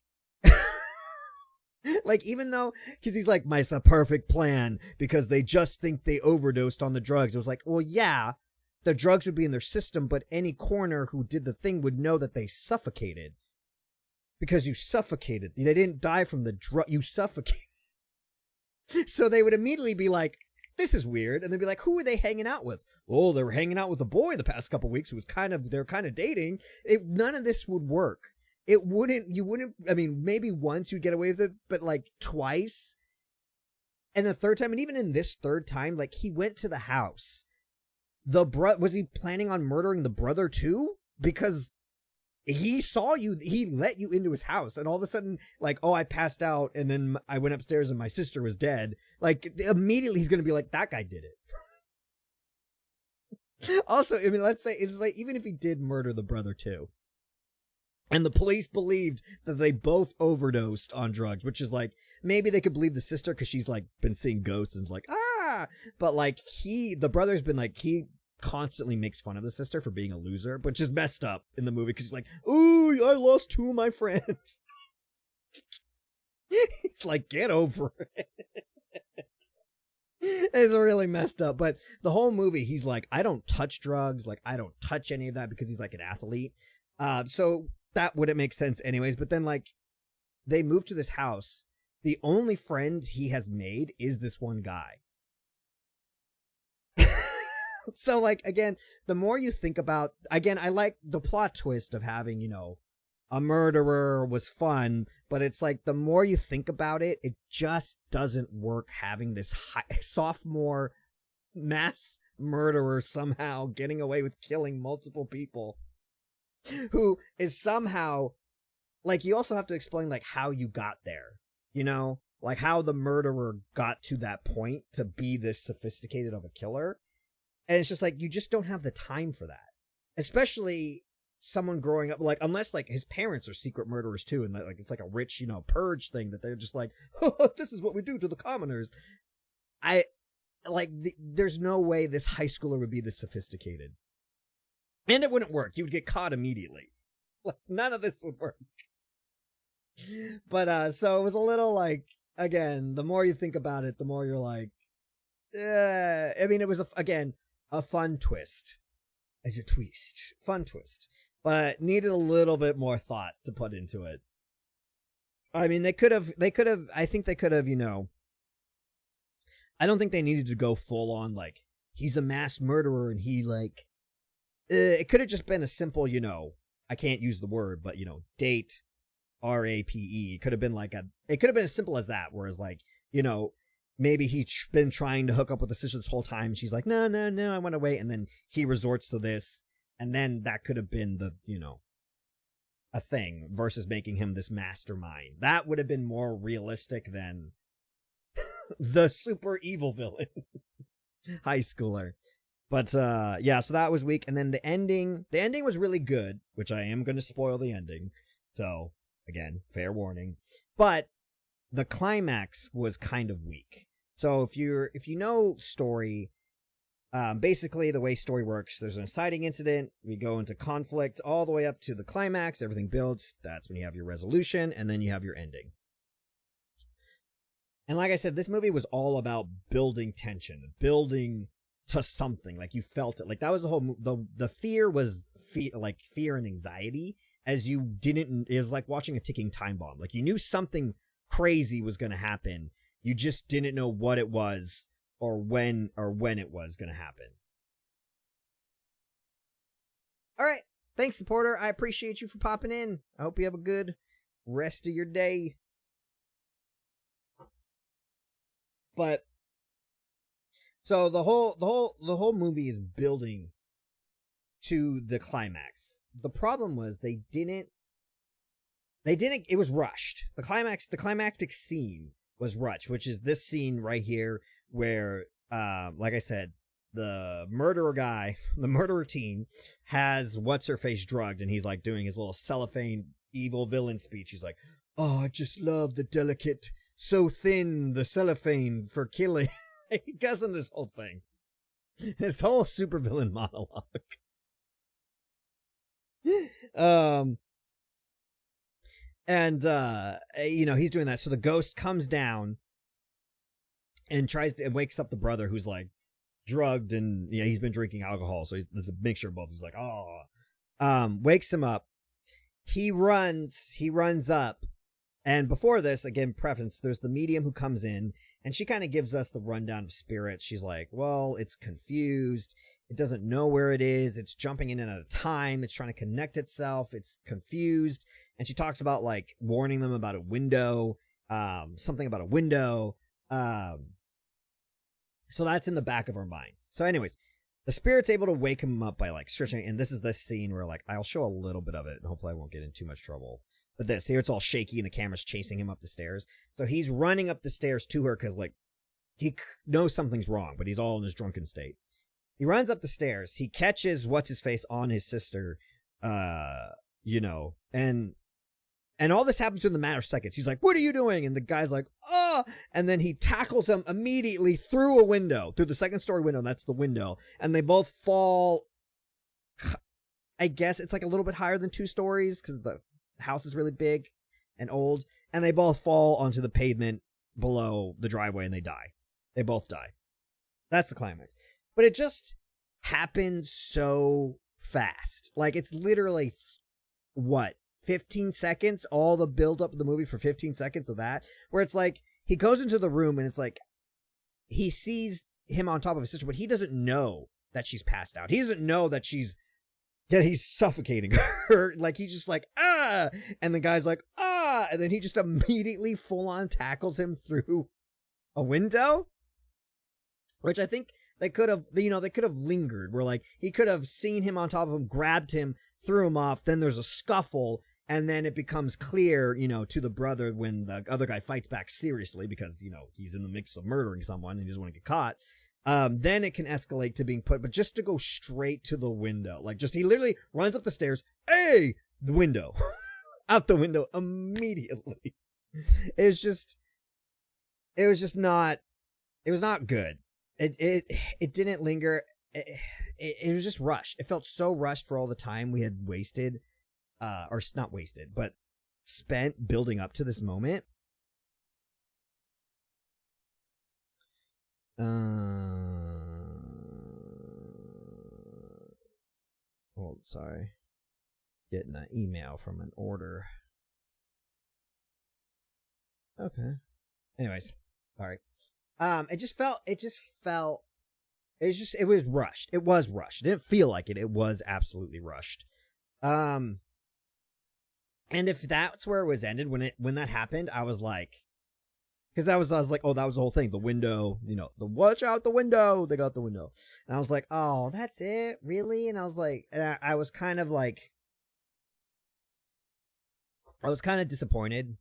like, even though, because he's like, it's a perfect plan because they just think they overdosed on the drugs. It was like, well, yeah, the drugs would be in their system, but any coroner who did the thing would know that they suffocated because you suffocated. They didn't die from the drug. You suffocated. So they would immediately be like, this is weird. And they'd be like, who were they hanging out with? Oh, they were hanging out with a boy the past couple weeks who was they're kind of dating. None of this would work. You wouldn't, I mean, maybe once you'd get away with it, but like twice and a third time. And even in this third time, like, he went to the house. Was he planning on murdering the brother too? Because he saw you, he let you into his house, and all of a sudden, like, oh, I passed out and then I went upstairs and my sister was dead. Like, immediately he's going to be like, that guy did it. Also, I mean, let's say it's like, even if he did murder the brother too, and the police believed that they both overdosed on drugs, which is like, maybe they could believe the sister because she's like been seeing ghosts and is like, but like the brother's been like, he constantly makes fun of the sister for being a loser, but just messed up in the movie because he's like, ooh, I lost two of my friends. He's like, get over it. It's really messed up. But the whole movie, he's like, I don't touch drugs. Like, I don't touch any of that because he's like an athlete. So that wouldn't make sense anyways. But then, like, they move to this house. The only friend he has made is this one guy. So, like, again, the more you think about, again, I like the plot twist of having, a murderer was fun, but it's like, the more you think about it, it just doesn't work having this sophomore mass murderer somehow getting away with killing multiple people, who is somehow, like, you also have to explain, like, how you got there, like how the murderer got to that point to be this sophisticated of a killer. And it's just like, you just don't have the time for that, especially someone growing up, like, unless like his parents are secret murderers too, and like it's like a rich, purge thing that they're just like, oh, this is what we do to the commoners. There's no way this high schooler would be this sophisticated, and it wouldn't work. You would get caught immediately. Like, none of this would work. But so it was a little like, again, the more you think about it, the more you're like, I mean, it was a fun twist. Fun twist. But needed a little bit more thought to put into it. I mean, they could have, I think they could have, I don't think they needed to go full on, like, he's a mass murderer and he, like, it could have just been a simple, I can't use the word, but, date, R-A-P-E. It could have been as simple as that, whereas, like, maybe he's been trying to hook up with the sister this whole time. And she's like, no, I want to wait. And then he resorts to this. And then that could have been the, a thing versus making him this mastermind. That would have been more realistic than the super evil villain high schooler. But yeah, so that was weak. And then the ending was really good, which I am going to spoil the ending. So again, fair warning. But the climax was kind of weak. So if you know story, basically the way story works, there's an inciting incident, we go into conflict all the way up to the climax, everything builds, that's when you have your resolution, and then you have your ending. And like I said, this movie was all about building tension, building to something. Like you felt it. Like that was the whole the fear was fear and anxiety, as you didn't. It was like watching a ticking time bomb. Like you knew something crazy was going to happen. You just didn't know what it was or when it was going to happen. All right. Thanks, supporter. I appreciate you for popping in. I hope you have a good rest of your day. But so the whole movie is building to the climax. The problem was they didn't it was rushed. The climactic scene was rushed, which is this scene right here where like I said, the murderer teen has what's her face drugged, and he's like doing his little cellophane evil villain speech. He's like, "Oh, I just love the delicate, so thin the cellophane for killing." He goes on this whole thing, this whole supervillain monologue. And he's doing that. So the ghost comes down and wakes up the brother, who's like drugged, and he's been drinking alcohol, so it's a mixture of both. He's like, oh, wakes him up. He runs up, and before this, again, preference, there's the medium who comes in, and she kind of gives us the rundown of spirit. She's like, well, it's confused. It doesn't know where it is. It's jumping in and out of time. It's trying to connect itself. It's confused. And she talks about like warning them about a window, something about a window. So that's in the back of our minds. So anyways, the spirit's able to wake him up by like stretching. And this is the scene where like, I'll show a little bit of it, and hopefully I won't get in too much trouble. But here it's all shaky and the camera's chasing him up the stairs. So he's running up the stairs to her because like he knows something's wrong, but he's all in his drunken state. He runs up the stairs. He catches what's-his-face on his sister, and all this happens in the matter of seconds. He's like, what are you doing? And the guy's like, oh, and then he tackles him immediately through a window, through the second-story window. That's the window. And they both fall, I guess it's like a little bit higher than 2 stories because the house is really big and old. And they both fall onto the pavement below the driveway, and they die. They both die. That's the climax. But it just happened so fast. Like, it's literally, 15 seconds? All the build-up of the movie for 15 seconds of that? Where it's like, he goes into the room, and it's like, he sees him on top of his sister, but he doesn't know that she's passed out. He doesn't know that he's suffocating her. Like, he's just like, ah! And the guy's like, ah! And then he just immediately full-on tackles him through a window? Which I think they could have lingered, where like he could have seen him on top of him, grabbed him, threw him off, then there's a scuffle, and then it becomes clear, to the brother when the other guy fights back seriously because, he's in the mix of murdering someone and he doesn't want to get caught. Then it can escalate to being but just to go straight to the window. Like he literally runs up the stairs, the window, out the window immediately. It was not good. It didn't linger. It was just rushed. It felt so rushed for all the time we had wasted, or not wasted, but spent building up to this moment. Sorry. Getting an email from an order. Okay. Anyways, all right. It was rushed. It was rushed. It didn't feel like it. It was absolutely rushed. And if that's where it was ended, when that happened, I was like, because I was like, oh, that was the whole thing. The window, the watch out the window. They got the window. And I was like, oh, that's it? Really? And I was like, I was kind of like, I was kind of disappointed.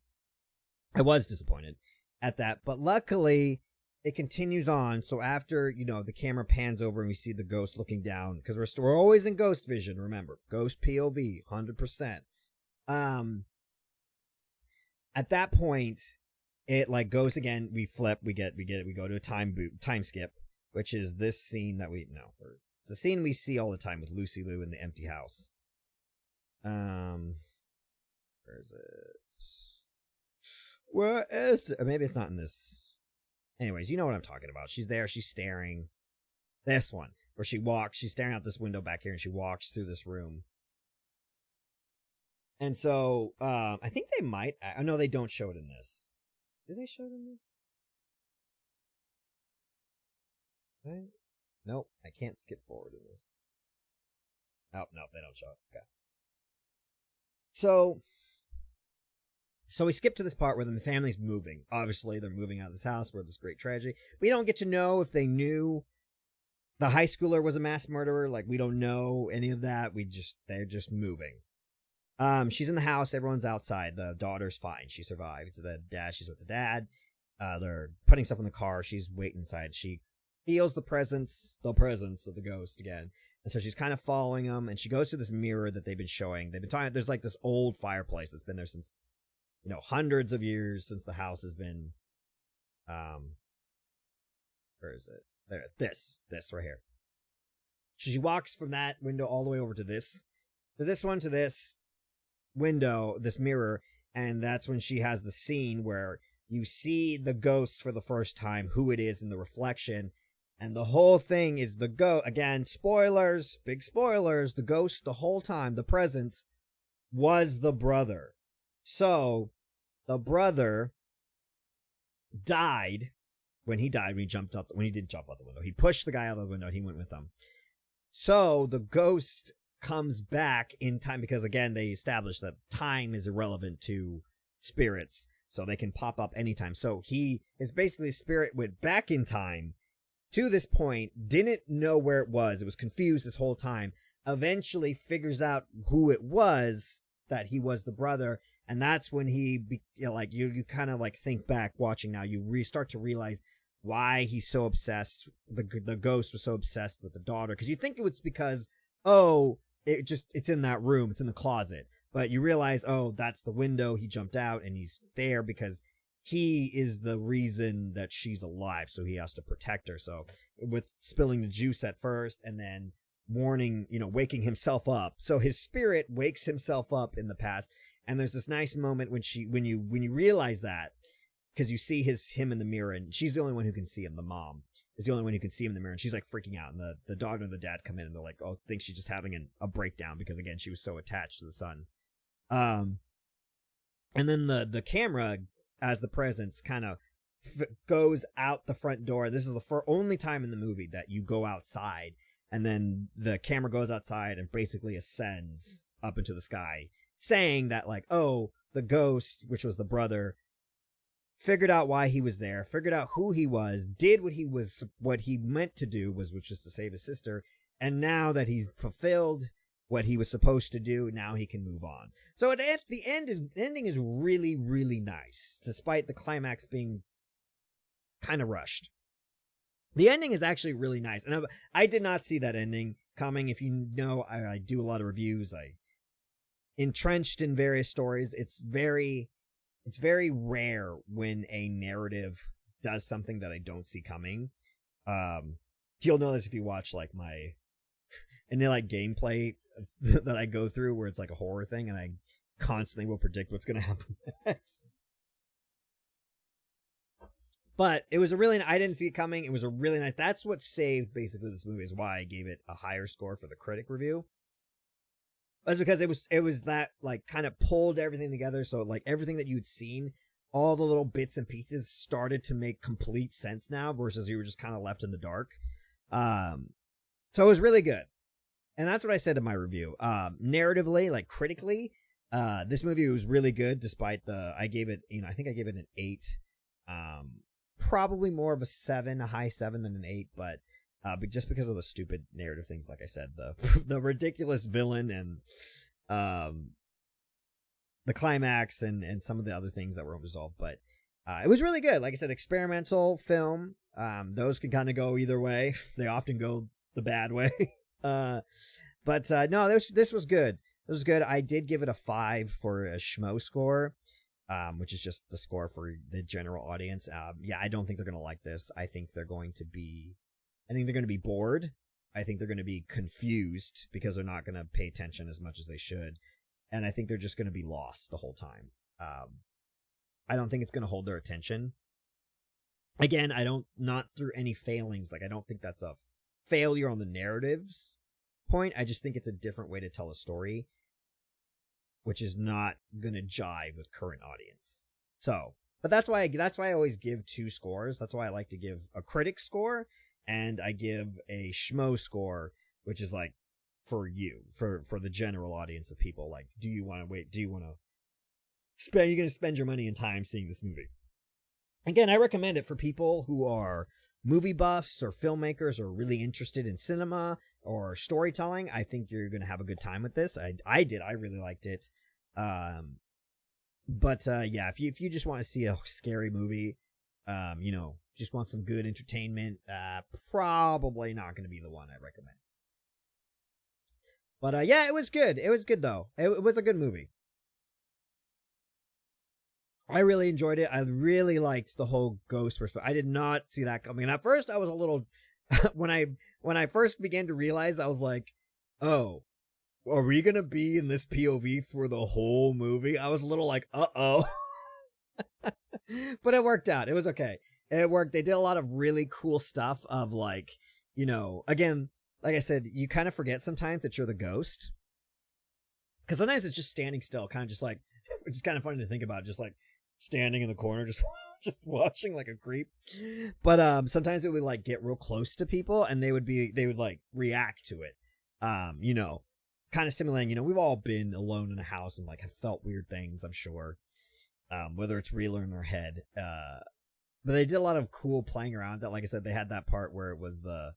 I was disappointed at that, but luckily it continues on. So after, the camera pans over and we see the ghost looking down, because we're always in ghost vision, remember, ghost POV 100%. At that point it like goes again, we flip, we go to a time skip, which is this scene that it's a scene we see all the time with Lucy Liu in the empty house. Where is it? Where is it? Or maybe it's not in this. Anyways, you know what I'm talking about. She's there, she's staring. This one, where she's staring out this window back here, and she walks through this room. And so, I think they might. I know they don't show it in this. Do they show it in this? Right? Nope, I can't skip forward in this. Oh, no, they don't show it. Okay. So we skip to this part where the family's moving. Obviously, they're moving out of this house where this great tragedy. We don't get to know if they knew the high schooler was a mass murderer. Like, we don't know any of that. They're just moving. She's in the house. Everyone's outside. The daughter's fine. She survived. She's with the dad. They're putting stuff in the car. She's waiting inside. She feels the presence of the ghost again. And so she's kind of following him, and she goes to this mirror that they've been showing. They've been talking, there's like this old fireplace that's been there since, hundreds of years, since the house has been, where is it? There, this right here. So she walks from that window all the way over to this window, this mirror, and that's when she has the scene where you see the ghost for the first time, who it is in the reflection. And the whole thing is the ghost. Again, spoilers, big spoilers. The ghost the whole time, the presence, was the brother. So, the brother died when he didn't jump out the window. He pushed the guy out of the window and he went with him. So, the ghost comes back in time because, again, they established that time is irrelevant to spirits. So, they can pop up anytime. So, his spirit went back in time to this point, didn't know where it was confused this whole time, eventually figures out who it was, that he was the brother, and that's when you kind of like think back watching now, you start to realize why he's so obsessed, the ghost was so obsessed with the daughter, because you think it was because, it's in that room, it's in the closet, but you realize, that's the window, he jumped out, and he's there because he is the reason that she's alive, so he has to protect her. So with spilling the juice at first and then waking himself up. So his spirit wakes himself up in the past. And there's this nice moment when you realize that, because you see him in the mirror, and she's the only one who can see him. The mom is the only one who can see him in the mirror, and she's like freaking out. And the daughter and the dad come in, and they're like, think she's just having a breakdown because, again, she was so attached to the son. And then the camera, as the presence, kind of goes out the front door. This is the only time in the movie that you go outside, and then the camera goes outside and basically ascends up into the sky, saying that, like, the ghost, which was the brother, figured out why he was there, figured out who he was, did what he meant to do, which is to save his sister, and now that he's fulfilled what he was supposed to do, now he can move on. So the ending is really, really nice, despite the climax being kind of rushed. The ending is actually really nice, and I did not see that ending coming. If you know, I do a lot of reviews. I entrenched in various stories. It's very rare when a narrative does something that I don't see coming. You'll know this if you watch like my gameplay that I go through, where it's like a horror thing, and I constantly will predict what's going to happen next. But it was I didn't see it coming. It was a really nice, that's what saved basically this movie, is why I gave it a higher score for the critic review. That's because it was that, like, kind of pulled everything together. So, like, everything that you'd seen, all the little bits and pieces started to make complete sense now, versus you were just kind of left in the dark. So it was really good. And that's what I said in my review. Narratively, like critically, this movie was really good, despite I gave it, I think I gave it an 8. Probably more of a high 7 than an 8, but just because of the stupid narrative things, like I said, the ridiculous villain and the climax and some of the other things that were resolved. But it was really good. Like I said, experimental film. Those can kind of go either way. They often go the bad way. But no, this was good. This was good. I did give it a 5 for a schmo score, which is just the score for the general audience. Yeah, I don't think they're gonna like this. I think they're going to be bored. I think they're going to be confused because they're not going to pay attention as much as they should. And I think they're just going to be lost the whole time. I don't think it's going to hold their attention. Again, not through any failings. Like, I don't think that's a failure on the narrative's point. I just think it's a different way to tell a story, which is not going to jive with current audience. So, but that's why I always give 2 scores. That's why I like to give a critic score and I give a schmo score, which is like for you, for the general audience of people. Like, do you want to wait? Do you want to spend? You're going to spend your money and time seeing this movie. Again, I recommend it for people who are movie buffs or filmmakers or really interested in cinema or storytelling. I think you're going to have a good time with this. I did. I really liked it. But yeah, if you just want to see a scary movie, just want some good entertainment, probably not going to be the one I recommend. But yeah, it was good. It was good though. It was a good movie. I really enjoyed it. I really liked the whole ghost perspective. I did not see that coming. At first, I was a little when I first began to realize, I was like, "Oh, are we gonna be in this POV for the whole movie?" I was a little like, "Uh-oh," but it worked out. It was okay. It worked. They did a lot of really cool stuff. Of like, again, like I said, you kind of forget sometimes that you're the ghost, because sometimes it's just standing still, kind of just like, which is kind of funny to think about, just like standing in the corner, just watching like a creep. But sometimes it would like get real close to people and they would like react to it. Kind of simulating, we've all been alone in a house and like have felt weird things, I'm sure. Whether it's real or in our head. But they did a lot of cool playing around that. Like I said, they had that part where it was the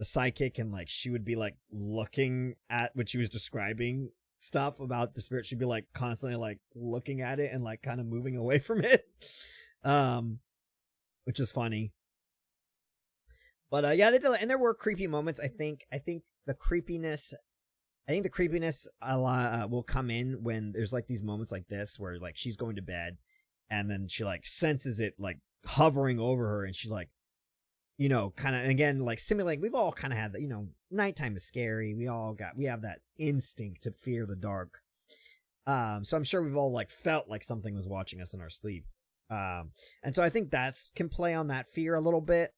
psychic and like she would be like looking at what she was describing stuff about the spirit. She'd be like constantly like looking at it and like kind of moving away from it, which is funny. But yeah, they did, and there were creepy moments. I think the creepiness will come in when there's like these moments like this where like she's going to bed and then she like senses it like hovering over her and she like, kind of, again, like simulating. We've all kind of had that, nighttime is scary. We have that instinct to fear the dark. So I'm sure we've all like felt like something was watching us in our sleep. And so I think can play on that fear a little bit.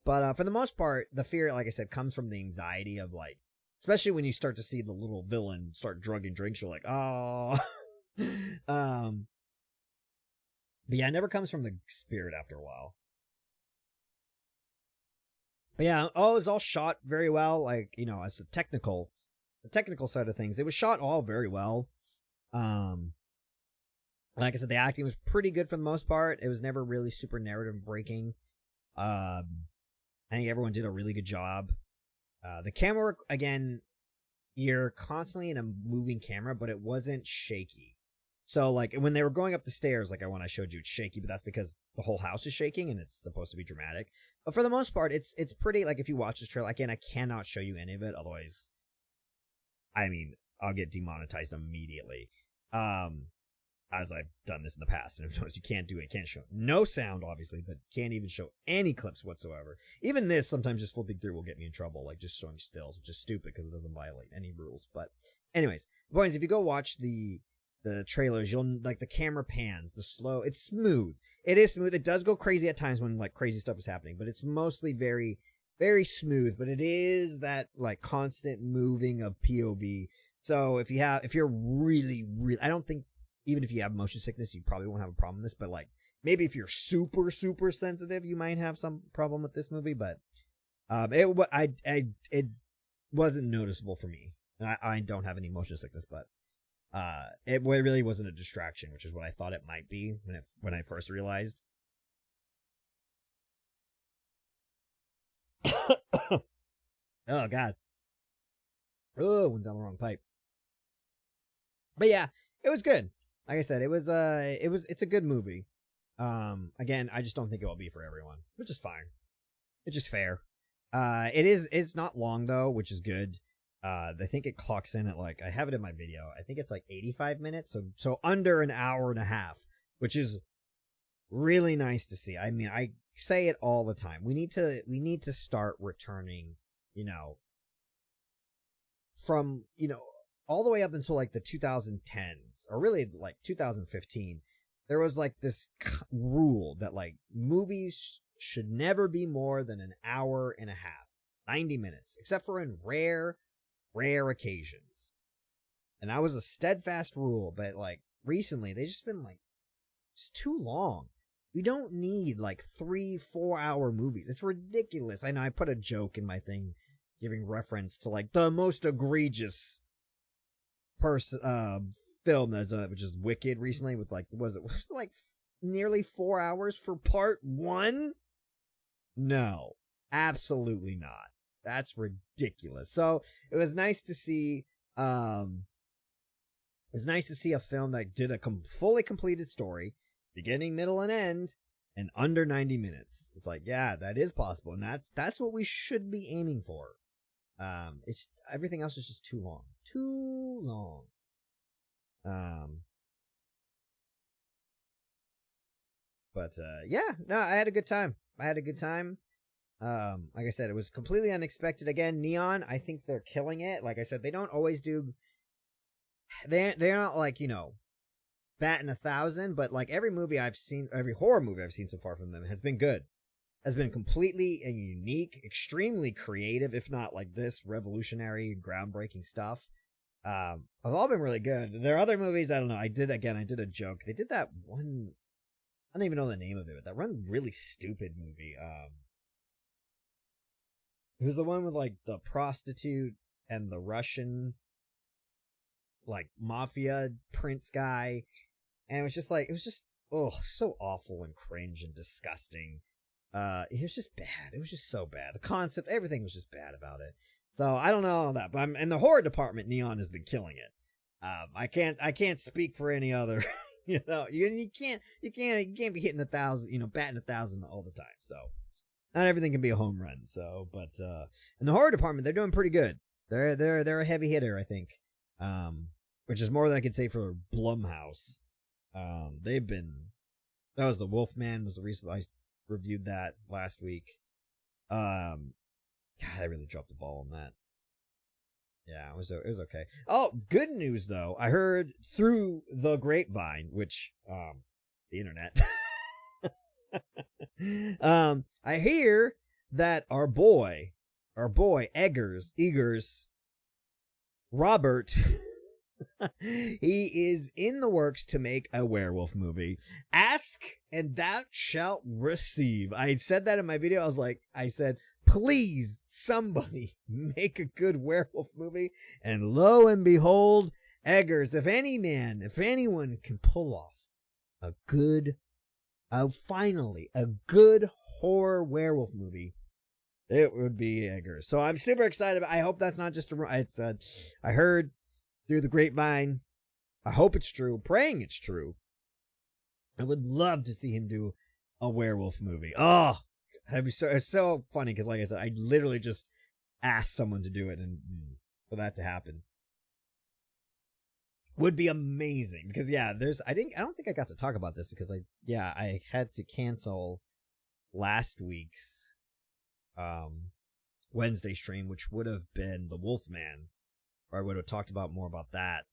But for the most part, the fear, like I said, comes from the anxiety of like, especially when you start to see the little villain start drugging drinks, you're like, oh. But yeah, it never comes from the spirit after a while. But yeah, it was all shot very well. Like, as the technical side of things, it was shot all very well. Like I said, the acting was pretty good for the most part. It was never really super narrative breaking. I think everyone did a really good job. The camera work, again, you're constantly in a moving camera, but it wasn't shaky. So, like, when they were going up the stairs, like when I showed you, it's shaky, but that's because the whole house is shaking and it's supposed to be dramatic. But for the most part, it's pretty, like, if you watch this trailer, again, I cannot show you any of it, otherwise, I mean, I'll get demonetized immediately. As I've done this in the past, and if notice, you can't do it, you can't show no sound, obviously, but can't even show any clips whatsoever. Even this, sometimes just flipping through will get me in trouble, like just showing stills, which is stupid because it doesn't violate any rules. But anyways, the point is, if you go watch the trailers, you'll like the camera pans, it's smooth. It is smooth. It does go crazy at times when like crazy stuff is happening, but it's mostly very, very smooth. But it is that like constant moving of POV. So if you're really, really, I don't think, even if you have motion sickness, you probably won't have a problem with this, but like maybe if you're super, super sensitive, you might have some problem with this movie, but it wasn't noticeable for me. And I don't have any motion sickness, but it really wasn't a distraction, which is what I thought it might be when I first realized. Oh God. Oh, went down the wrong pipe. But yeah, it was good. like I said, it's a good movie. Again, I just don't think it will be for everyone, which is fine. It's just fair. It's not long though, which is good. I think it clocks in at like, I have it in my video. I think it's like 85 minutes. So under an hour and a half, which is really nice to see. I mean, I say it all the time. We need to start returning, from, all the way up until like the 2010s or really like 2015. There was like this rule that like movies should never be more than an hour and a half, 90 minutes, except for in rare occasions. And that was a steadfast rule, but like recently they just been like, it's too long. We don't need like 3-4 hour movies. It's ridiculous. I know I put a joke in my thing giving reference to like the most egregious film that's which is Wicked recently with like, was it like nearly 4 hours for part 1? No, absolutely not. That's ridiculous. So it was nice to see a film that did a fully completed story, beginning, middle, and end, in under 90 minutes. It's like, yeah, that is possible, and that's what we should be aiming for. It's everything else is just too long. But yeah, no, I had a good time. Like I said, it was completely unexpected. Again, Neon, I think they're killing it. Like I said, they don't always do. They're not like, batting 1,000, but like every horror movie I've seen so far from them has been good. Has been completely unique, extremely creative, if not like this revolutionary, groundbreaking stuff. Have all been really good. There are other movies, I don't know. I did a joke. They did that one, I don't even know the name of it, but that one really stupid movie. It was the one with like the prostitute and the Russian like mafia prince guy, and it was just so awful and cringe and disgusting. It was just bad. It was just so bad. The concept, everything was just bad about it. So I don't know that, but in the horror department, Neon has been killing it. I can't speak for any other. You can't be hitting 1,000, batting 1,000 all the time. So not everything can be a home run. So, but in the horror department, they're doing pretty good. They're a heavy hitter, I think. Which is more than I could say for Blumhouse. That was the Wolfman was the recent, I reviewed that last week. God, I really dropped the ball on that. Yeah, it was okay. Oh, good news though. I heard through the grapevine, which, the internet. I hear that our boy, Eggers, Robert, he is in the works to make a werewolf movie. Ask and thou shalt receive. I said that in my video. I said, please, somebody make a good werewolf movie. And lo and behold, Eggers, if anyone can pull off finally a good horror werewolf movie, it would be Eggers. So I'm super excited. I hope that's not just I heard through the grapevine. I hope it's true. Praying it's true. I would love to see him do a werewolf movie. Oh, it's so funny because, like I said, I literally just asked someone to do it, and for that to happen would be amazing. Because I don't think I got to talk about this because I had to cancel last week's Wednesday stream, which would have been the Wolfman, or I would have talked about more about that.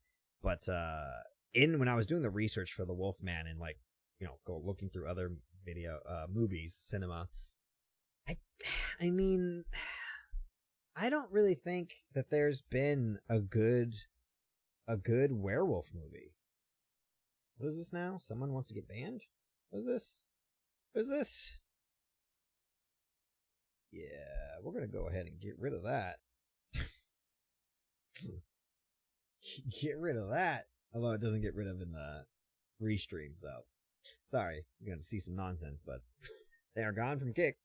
But when I was doing the research for the Wolfman and go looking through other movies, cinema, I mean, I don't really think that there's been a good werewolf movie. What is this now? Someone wants to get banned? What is this? What is this? Yeah, we're gonna go ahead and get rid of that. Get rid of that. Although it doesn't get rid of in the restream, so sorry, you're gonna see some nonsense, but they are gone from Kick.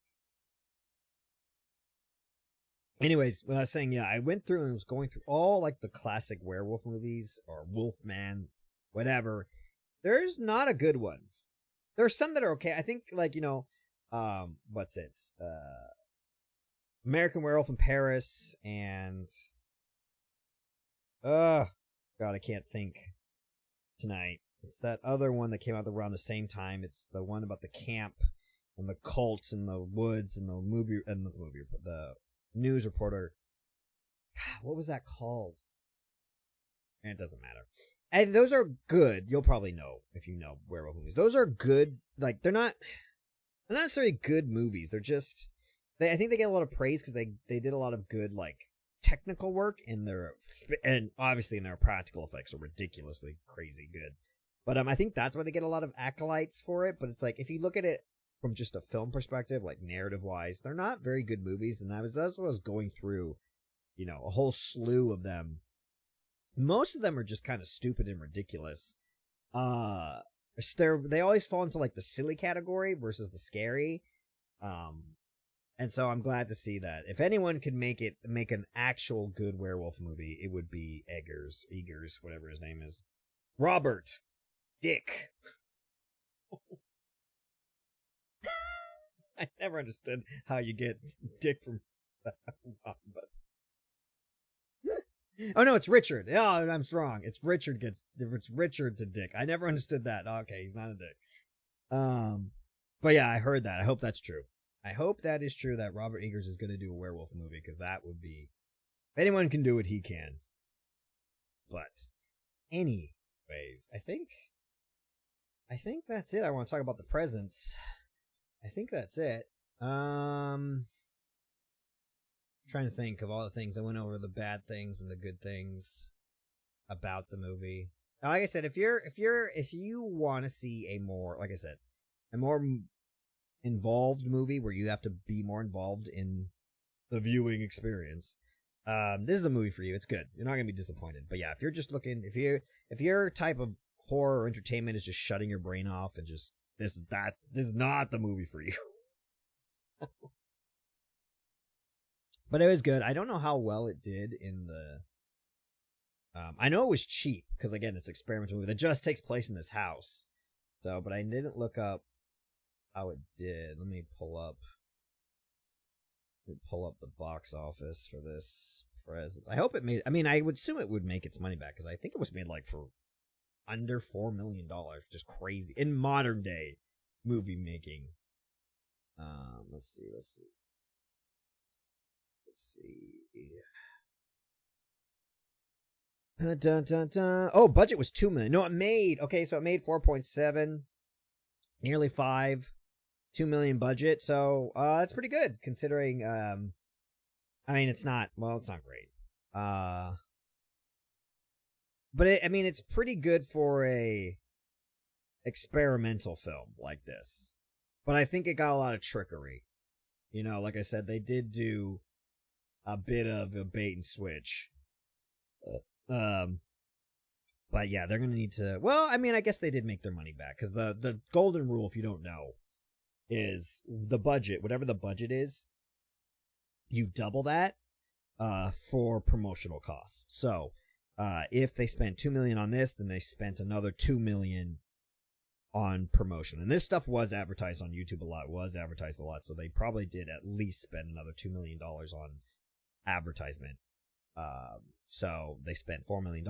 Anyways, what I was saying, I went through and was going through all the classic werewolf movies or Wolfman, whatever, There's not a good one. There's some that are okay. I think like, what's it? American Werewolf in Paris and God, I can't think tonight. It's that other one that came out around the same time. It's the one about the camp and the cults in the woods and the news reporter. God, what was that called? And it doesn't matter. And those are good. You'll probably know if you know werewolf movies. Those are good. Like they're not necessarily good movies. They're just I think they get a lot of praise because they did a lot of good like technical work and obviously their practical effects are ridiculously crazy good. But I think that's why they get a lot of acolytes for it. But it's like if you look at it from just a film perspective, like narrative wise, they're not very good movies. And that's what I was going through, a whole slew of them. Most of them are just kind of stupid and ridiculous. They always fall into like the silly category versus the scary. And so I'm glad to see that. If anyone could make an actual good werewolf movie, it would be Eggers, whatever his name is. Robert Dick. I never understood how you get Dick from but oh no, it's Richard. Oh, I'm wrong. It's Richard to Dick. I never understood that. Okay, he's not a dick. But yeah, I heard that. I hope that's true. I hope that is true that Robert Eggers is going to do a werewolf movie because that would be, if anyone can do it, he can. But anyways, I think that's it. I want to talk about the presents. I think that's it. Trying to think of all the things. I went over the bad things and the good things about the movie. Like I said, if you want to see a more involved movie where you have to be more involved in the viewing experience, this is a movie for you. It's good. You're not gonna be disappointed. But yeah, if you're just looking, if your type of horror or entertainment is just shutting your brain off and just this is not the movie for you. But it was good. I don't know how well it did in the. I know it was cheap because again, it's an experimental movie that just takes place in this house. So, but I didn't look up how it did. Let me pull up the box office for this presents. I hope it made. I mean, I would assume it would make its money back because I think it was made like for under $4 million. Just crazy in modern day movie making. Let's see. Dun, dun, dun. Oh, budget was $2 million. No, it made 4.7, nearly 5, $2 million budget. So that's pretty good considering. I mean, it's not great. But it's pretty good for a experimental film like this. But I think it got a lot of trickery. Like I said, they did do a bit of a bait and switch. But yeah, they're gonna need to. Well, I mean, I guess they did make their money back because the golden rule, if you don't know, is the budget. Whatever the budget is, you double that for promotional costs. So, if they spent $2 million on this, then they spent another $2 million on promotion. And this stuff was advertised on YouTube a lot. So they probably did at least spend another $2 million on advertisement. So they spent $4 million.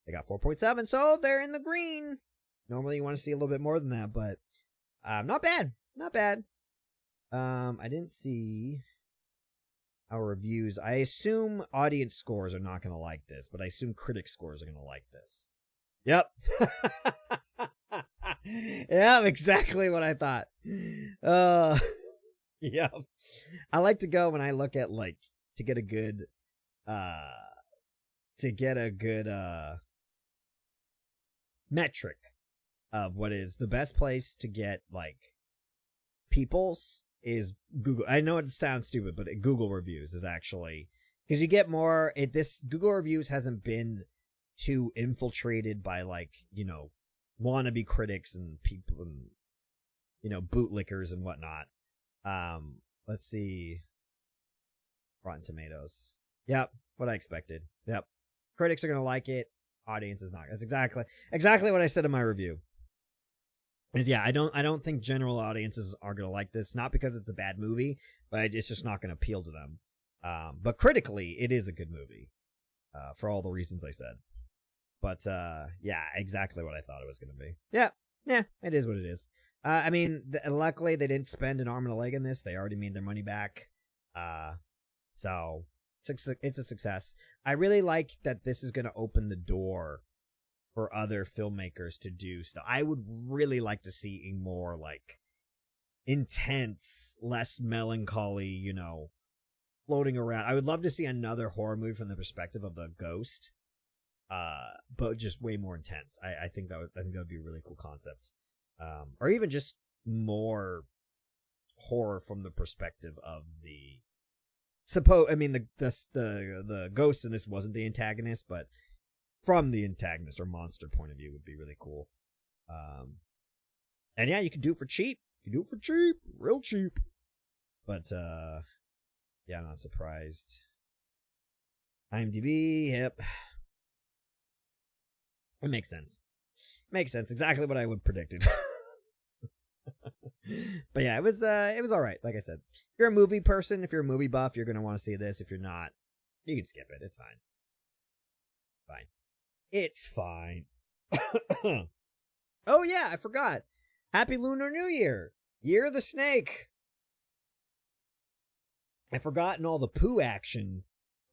They got 4.7, so they're in the green. Normally you want to see a little bit more than that, but not bad. I didn't see our reviews. I assume audience scores are not going to like this, but I assume critic scores are going to like this. Yep. Yeah, exactly what I thought. Yeah. I like to go when I look at to get a good metric of what is the best place to get people's is Google. I know it sounds stupid, but Google reviews is actually because you get more. This Google reviews hasn't been too infiltrated by wannabe critics and people and bootlickers and whatnot. Let's see. Rotten Tomatoes. Yep, what I expected. Yep. Critics are gonna like it. audience is not. That's exactly what I said in my review. Is I don't think general audiences are gonna like this. Not because it's a bad movie, but it's just not gonna appeal to them. But critically, it is a good movie, for all the reasons I said. But yeah, exactly what I thought it was gonna be. Yeah, it is what it is. I mean, luckily they didn't spend an arm and a leg in this. They already made their money back. So it's a success. I really like that this is gonna open the door for other filmmakers to do stuff. I would really like to see a more like intense, less melancholy, floating around. I would love to see another horror movie from the perspective of the ghost, but just way more intense. I think that would be a really cool concept, or even just more horror from the perspective of the the ghost in this wasn't the antagonist, but from the antagonist or monster point of view would be really cool. And yeah, you can do it for cheap. Real cheap. But yeah, I'm not surprised. IMDb, yep. It makes sense. Exactly what I would predicted. But yeah, it was all right. Like I said, if you're a movie person, if you're a movie buff, you're gonna want to see this. If you're not, you can skip it. It's fine. It's fine. Oh yeah, I forgot. Happy Lunar New Year. Year of the Snake. I've forgotten all the poo action.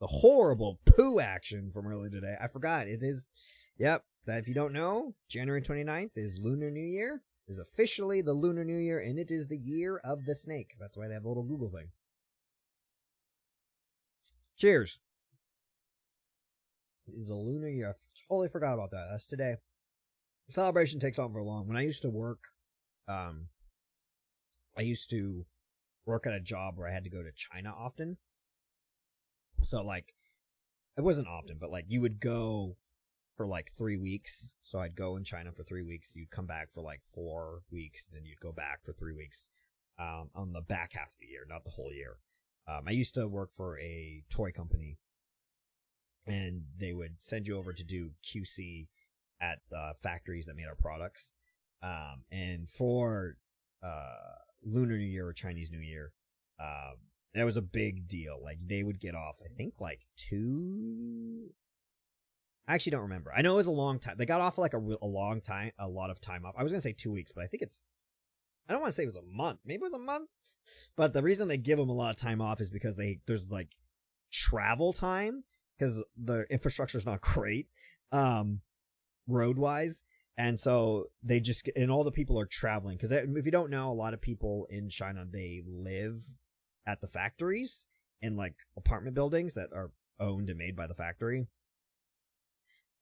The horrible poo action from earlier today. I forgot. It is, yep. If you don't know, January 29th is Lunar New Year. It is officially the Lunar New Year, and it is the year of the snake. That's why they have a little Google thing. Cheers. It is the Lunar Year. I totally forgot about that. That's today. The celebration takes on for long. When I used to work, I used to work at a job where I had to go to China often. So, like, it wasn't often, but, like, you would go for, like, 3 weeks. So I'd go in China for 3 weeks. You'd come back for, like, 4 weeks. Then you'd go back for 3 weeks on the back half of the year, not the whole year. I used to work for a toy company, and they would send you over to do QC at factories that made our products. And for Lunar New Year or Chinese New Year, that was a big deal. Like, they would get off, I think, like 2... I actually don't remember. I know it was a long time. They got off like a long time, a lot of time off. I was going to say 2 weeks, but I think I don't want to say it was a month. Maybe it was a month. But the reason they give them a lot of time off is because there's like travel time, because the infrastructure is not great, road-wise. And so and all the people are traveling. Because if you don't know, a lot of people in China, they live at the factories in like apartment buildings that are owned and made by the factory.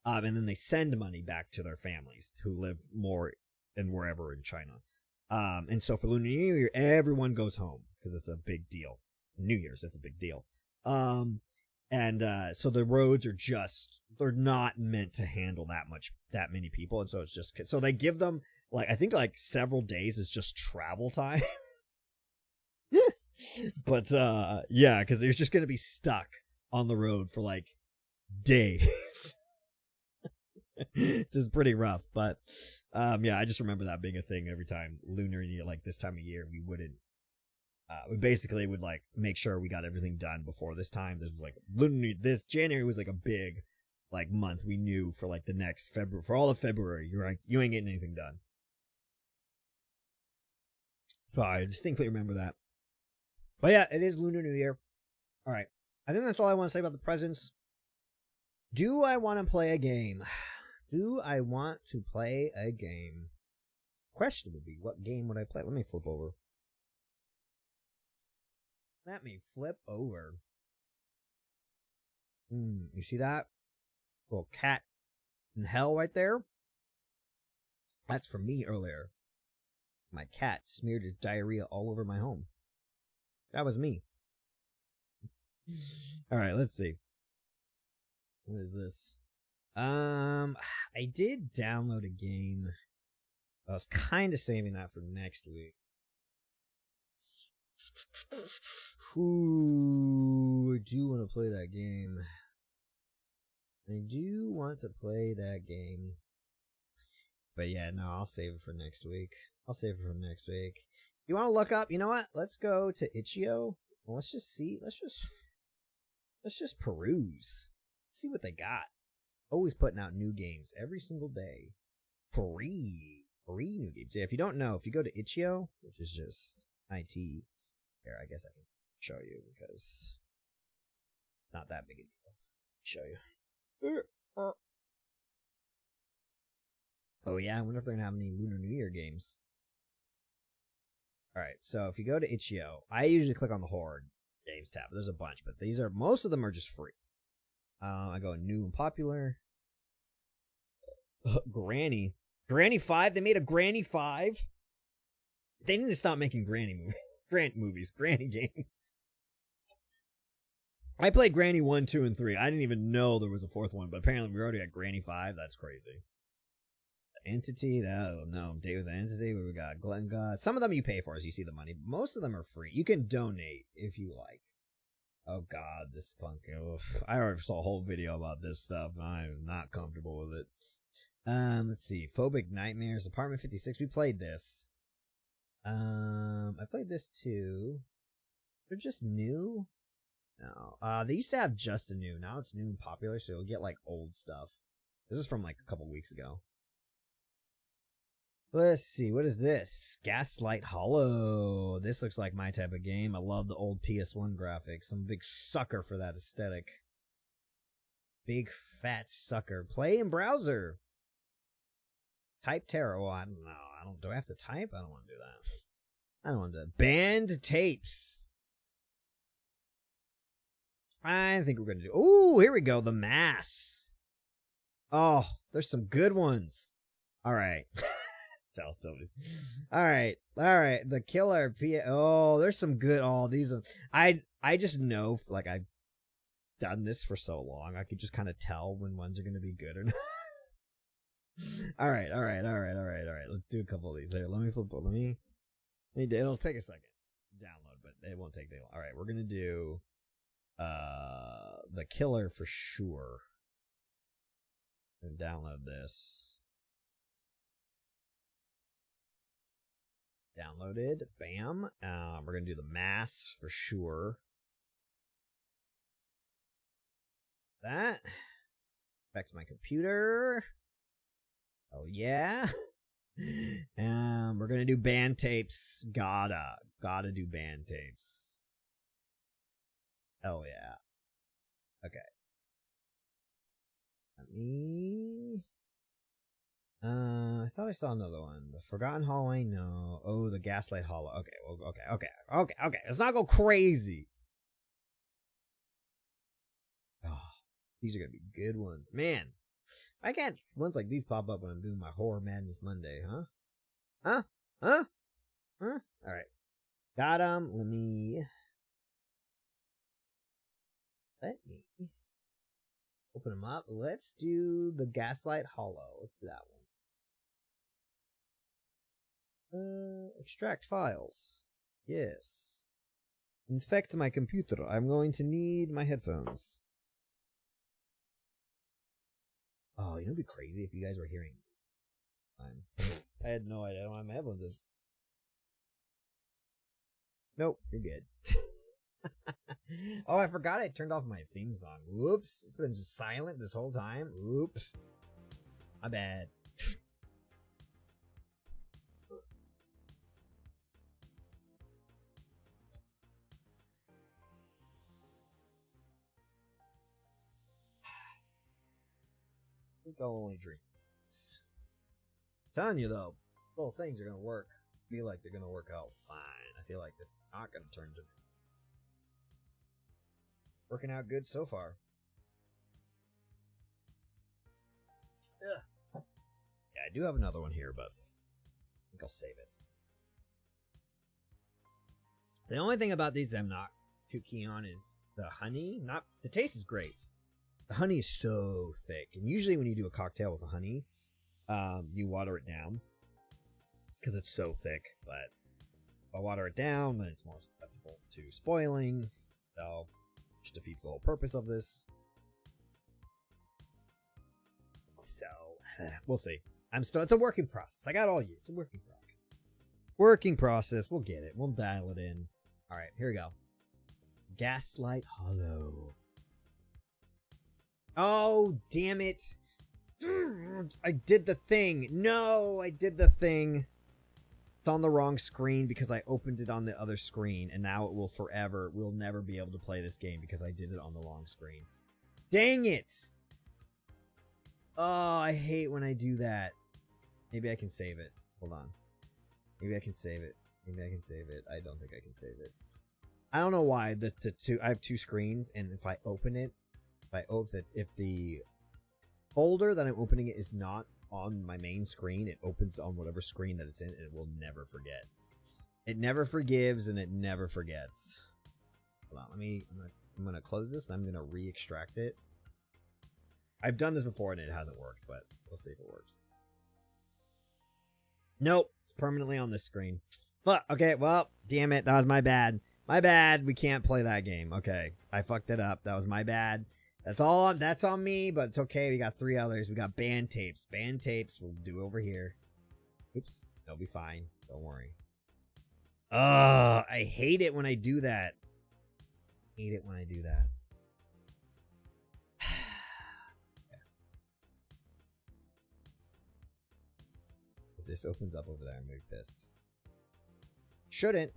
And then they send money back to their families who live more and wherever in China. And so for Lunar New Year, everyone goes home because it's a big deal. New Year's, it's a big deal. So the roads are they're not meant to handle that many people. And so it's so they give them like, I think like several days is just travel time. But, yeah, because they're just going to be stuck on the road for like days. Which is pretty rough, but yeah, I just remember that being a thing every time Lunar Year, like this time of year, we basically would like make sure we got everything done before this time. There's like this January was like a big like month. We knew for like the next February, for all of February, you ain't getting anything done. So I distinctly remember that. But yeah, it is Lunar New Year. All right, I think that's all I want to say about the presents. Do I want to play a game? Question would be, what game would I play? Let me flip over. You see that? Little cat in hell right there? That's from me earlier. My cat smeared his diarrhea all over my home. That was me. Alright, let's see. What is this? I did download a game. I was kind of saving that for next week. Ooh, I do want to play that game. I do want to play that game. But yeah, no, I'll save it for next week. You want to look up? You know what? Let's go to Itch.io. Well, let's just see. Let's just peruse. See what they got. Always putting out new games every single day. Free new games. Yeah, if you don't know, if you go to Itch.io, which is just IT, here, I guess I can show you because it's not that big a deal. Show you. Oh yeah, I wonder if they're gonna have any Lunar New Year games. Alright, so if you go to Itch.io, I usually click on the Horde games tab. There's a bunch, but most of them are just free. I go new and popular. Granny 5. They made a Granny 5. They need to stop making Granny games. I played Granny 1, 2, and 3. I didn't even know there was a fourth one, but apparently we already got Granny 5. That's crazy. Entity, oh no, Day with the Entity. We got Glutton God. Some of them you pay for as you see the money. Most of them are free. You can donate if you like. Oh god, this punk. I already saw a whole video about this stuff. I'm not comfortable with it. Let's see. Phobic Nightmares, Apartment 56. We played this. I played this too. They're just new. No. They used to have just a new. Now it's new and popular, so you'll get like old stuff. This is from like a couple weeks ago. Let's see, what is this? Gaslight Hollow. This looks like my type of game. I love the old PS1 graphics. I'm a big sucker for that aesthetic. Big fat sucker. Play in browser. Type tarot. I don't know. Do I have to type? I don't want to do that. I don't want to do that. Banned tapes. I think we're going to do... Ooh, here we go. The Mass. Oh, there's some good ones. All right. All right. The Killer. Oh, there's some good. Oh, these are. I just know, like, I've done this for so long. I could just kind of tell when ones are going to be good or not. All right. Let's do a couple of these. There. Let me flip. Let me. It'll take a second to download, but it won't take that long. All right, we're gonna do The Killer for sure. And download this. Downloaded. Bam. We're gonna do The Mass for sure. That. Back to my computer. Oh yeah. We're gonna do band tapes. Gotta do band tapes. Hell yeah. Okay. Let me. I thought I saw another one. The Forgotten Hallway, no. Oh, the Gaslight Hollow. Okay, well, okay. Let's not go crazy. Oh, these are gonna be good ones, man. I can't. Ones like these pop up when I'm doing my Horror Madness Monday, huh? All right, got 'em. Let me open them up. Let's do the Gaslight Hollow. Let's do that one. Extract files. Yes. Infect my computer. I'm going to need my headphones. Oh, you know, it'd be crazy if you guys were hearing. I had no idea. I don't have my headphones in. Nope, you're good. Oh, I forgot I turned off my theme song. Whoops. It's been just silent this whole time. Oops. My bad. I think I'll only drink. I'm telling you though, little things are gonna work. I feel like they're gonna work out fine. I feel like they're not gonna turn to working out good so far. Yeah, I do have another one here, but I think I'll save it. The only thing about these I'm not too keen on is the honey. Not the taste is great. The honey is so thick, and usually when you do a cocktail with the honey, you water it down because it's so thick. But if I water it down, then it's more susceptible to spoiling, so which defeats the whole purpose of this. So, we'll see. It's a working process. I got all you. It's a working process. Working process. We'll get it. We'll dial it in. All right, here we go. Gaslight Hollow. Oh, damn it. I did the thing. No, I did the thing. It's on the wrong screen because I opened it on the other screen, and now it will forever, we'll never be able to play this game because I did it on the wrong screen. Dang it! Oh, I hate when I do that. Maybe I can save it. Hold on. Maybe I can save it. Maybe I can save it. I don't think I can save it. I don't know why. I have two screens, and if I open it, if the folder that I'm opening it is not on my main screen, it opens on whatever screen that it's in, and it will never forget. It never forgives, and it never forgets. Hold on, I'm gonna close this, and I'm gonna re-extract it. I've done this before, and it hasn't worked, but we'll see if it works. Nope, it's permanently on this screen. But okay, well, damn it, that was my bad. My bad, we can't play that game. Okay, I fucked it up. That was my bad. That's on me, but it's okay. We got 3 others. We got band tapes. Band tapes we'll do over here. Oops. They'll be fine. Don't worry. I hate it when I do that. Hate it when I do that. If this opens up over there, I'm gonna be pissed. Shouldn't.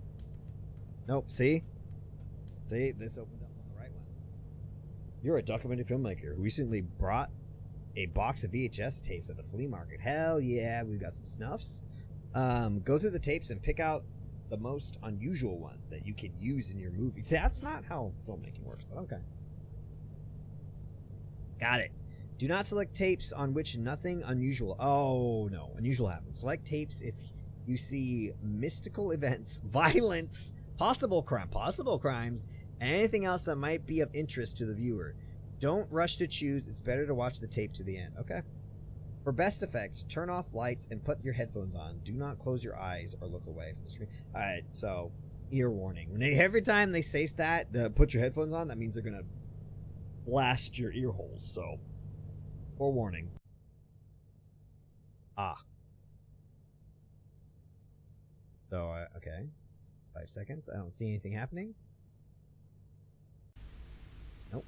Nope. See? See? This opened up on the right one. You're a documentary filmmaker who recently brought a box of VHS tapes at the flea market. Hell yeah, we've got some snuffs. Go through the tapes and pick out the most unusual ones that you can use in your movie. That's not how filmmaking works, but okay. Got it. Do not select tapes on which nothing unusual. Oh, no. Unusual happens. Select tapes if you see mystical events, violence, possible crimes, and anything else that might be of interest to the viewer. Don't rush to choose. It's better to watch the tape to the end. Okay. For best effect, turn off lights and put your headphones on. Do not close your eyes or look away from the screen. All right, so ear warning. Every time they say that, put your headphones on, that means they're going to blast your ear holes. So, forewarning. So, okay. 5 seconds. I don't see anything happening. Nope.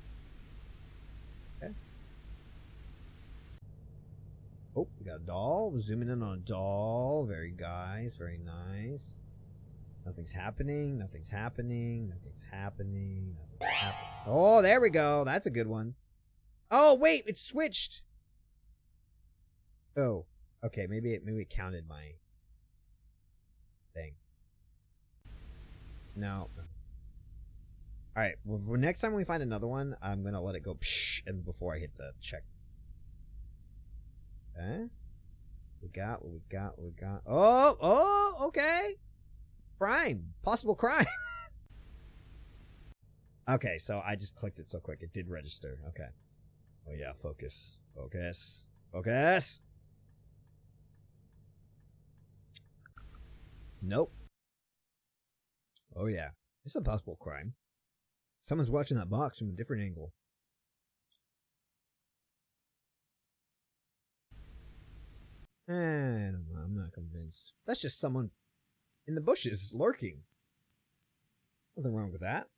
Okay. Oh, we got a doll. We're zooming in on a doll. Very nice. Very nice. Nothing's happening. Nothing's happening. Nothing's happening. Nothing's happening. Oh, there we go. That's a good one. Oh, wait. It switched. Oh. Okay. Maybe it counted my thing. No. All right. Well, next time we find another one, I'm gonna let it go psh, and before I hit the check. Okay. We got what we got. What we got. Oh. Okay. Crime. Possible crime. Okay. So I just clicked it so quick. It did register. Okay. Oh yeah. Focus. Focus. Focus. Nope. Oh yeah. It's a possible crime. Someone's watching that box from a different angle. I don't know. I'm not convinced. That's just someone in the bushes lurking. Nothing wrong with that.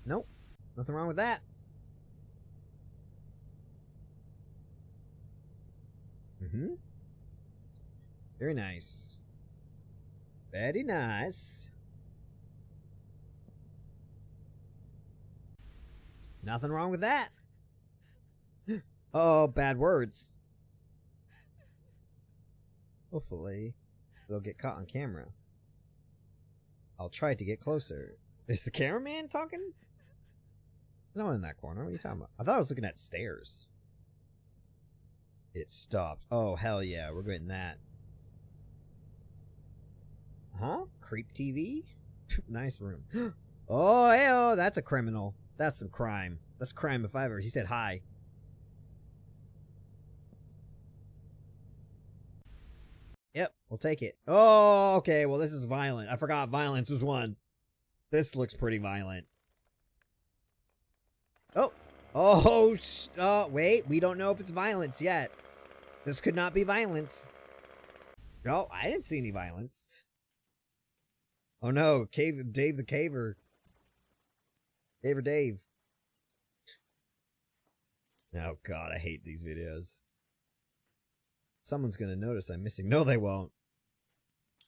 Nope. Nothing wrong with that. Very nice. Very nice. Nothing wrong with that. Oh, bad words. Hopefully, they'll get caught on camera. I'll try to get closer. Is the cameraman talking? No one in that corner. What are you talking about? I thought I was looking at stairs. It stopped. Oh, hell yeah. We're getting that. Huh? Creep TV? Nice room. Oh, hey-oh, that's a criminal. That's some crime. That's crime if I ever. He said hi. Yep, we'll take it. Oh, okay. Well, this is violent. I forgot violence was one. This looks pretty violent. Oh. Oh, wait. We don't know if it's violence yet. This could not be violence. No, I didn't see any violence. Oh no, Dave the Caver. Caver Dave. Oh god, I hate these videos. Someone's gonna notice I'm missing. No, they won't.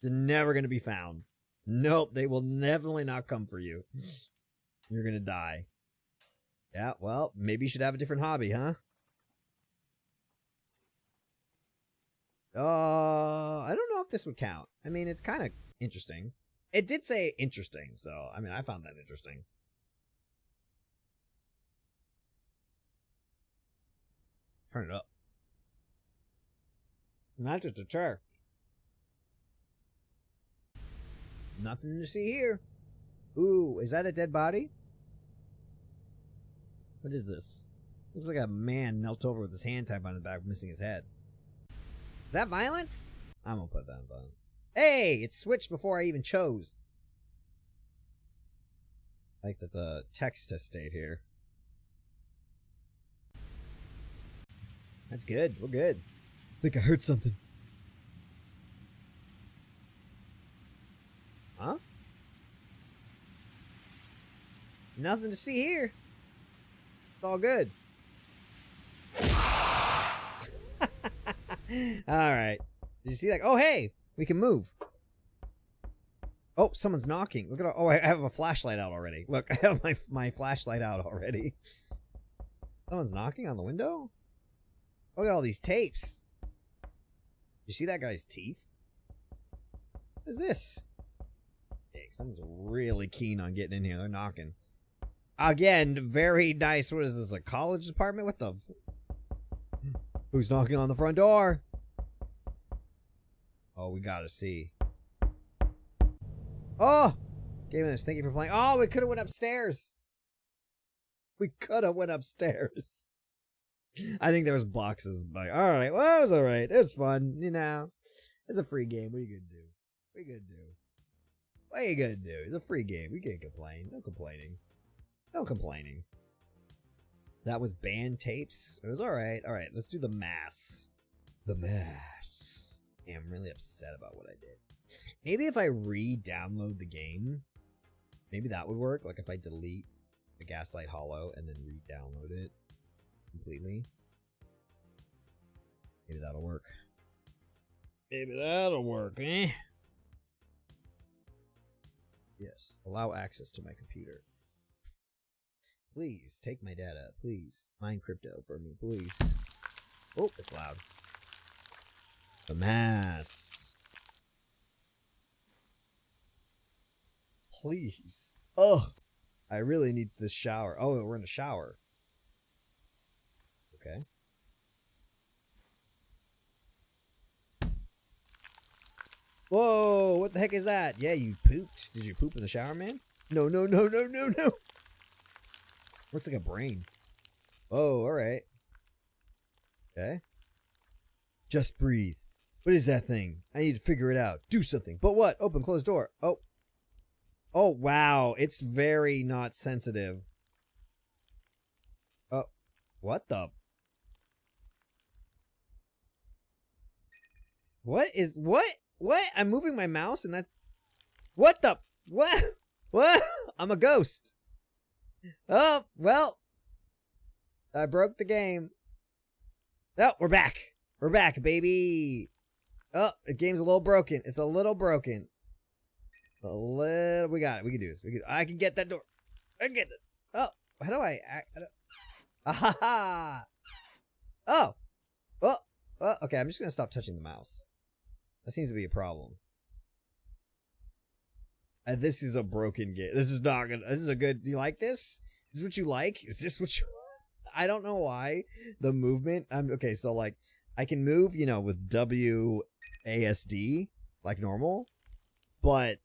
They're never gonna be found. Nope, they will definitely not come for you. You're gonna die. Yeah, well, maybe you should have a different hobby, huh? I don't know if this would count. I mean, it's kind of interesting. It did say interesting, so, I mean, I found that interesting. Turn it up. Not just a chair. Nothing to see here. Ooh, is that a dead body? What is this? Looks like a man knelt over with his hand tied behind the back, missing his head. Is that violence? I'm gonna put that in violence. Hey, it switched before I even chose. I like that the text has stayed here. That's good. We're good. I think I heard something. Huh? Nothing to see here. It's all good. Alright. Did you see that? Oh, hey! We can move. Oh, someone's knocking. Look at all. Oh, I have a flashlight out already. Look, I have my flashlight out already. Someone's knocking on the window? Look at all these tapes. You see that guy's teeth? What is this? Hey, someone's really keen on getting in here. They're knocking. Again, very nice. What is this, a college department? What the... Who's knocking on the front door? Oh, we gotta see. Oh! Game of this. Thank you for playing. Oh, we could have went upstairs. We could have went upstairs. I think there was boxes. Like, all right, well, it was all right. It was fun, you know. It's a free game. What are you gonna do? What are you gonna do? What are you gonna do? It's a free game. We can't complain. No complaining. No complaining. That was band tapes. It was all right. All right, let's do the mass. The mass. Yeah, I'm really upset about what I did. Maybe if I re-download the game, maybe that would work. Like if I delete the Gaslight Hollow and then re-download it completely. Maybe that'll work. Maybe that'll work, eh? Yes. Allow access to my computer. Please, take my data. Please, mine crypto for me, please. Oh, it's loud. The mass. Please. Ugh. I really need this shower. Oh, we're in the shower. Okay. Whoa, what the heck is that? Yeah, you pooped. Did you poop in the shower, man? No, no, no, no, no, no. Looks like a brain. Oh, alright. Okay. Just breathe. What is that thing? I need to figure it out. Do something. But what? Open, close door. Oh. Oh, wow. It's very not sensitive. Oh. What the? What is... What? What? I'm moving my mouse and that... What the... What? What? I'm a ghost. Oh, well. I broke the game. Oh, we're back. We're back, baby. Oh, the game's a little broken. It's a little broken. A little... We got it. We can do this. I can get that door. I can get it. Oh, how do I... Ah, ha, ha. Oh. Oh. Oh. Okay, I'm just going to stop touching the mouse. That seems to be a problem. This is a broken game. This is not good. This is a good... Do you like this? Is this what you like? Is this what you... I don't know why. The movement... okay, so like... I can move, you know, with WASD, like normal. But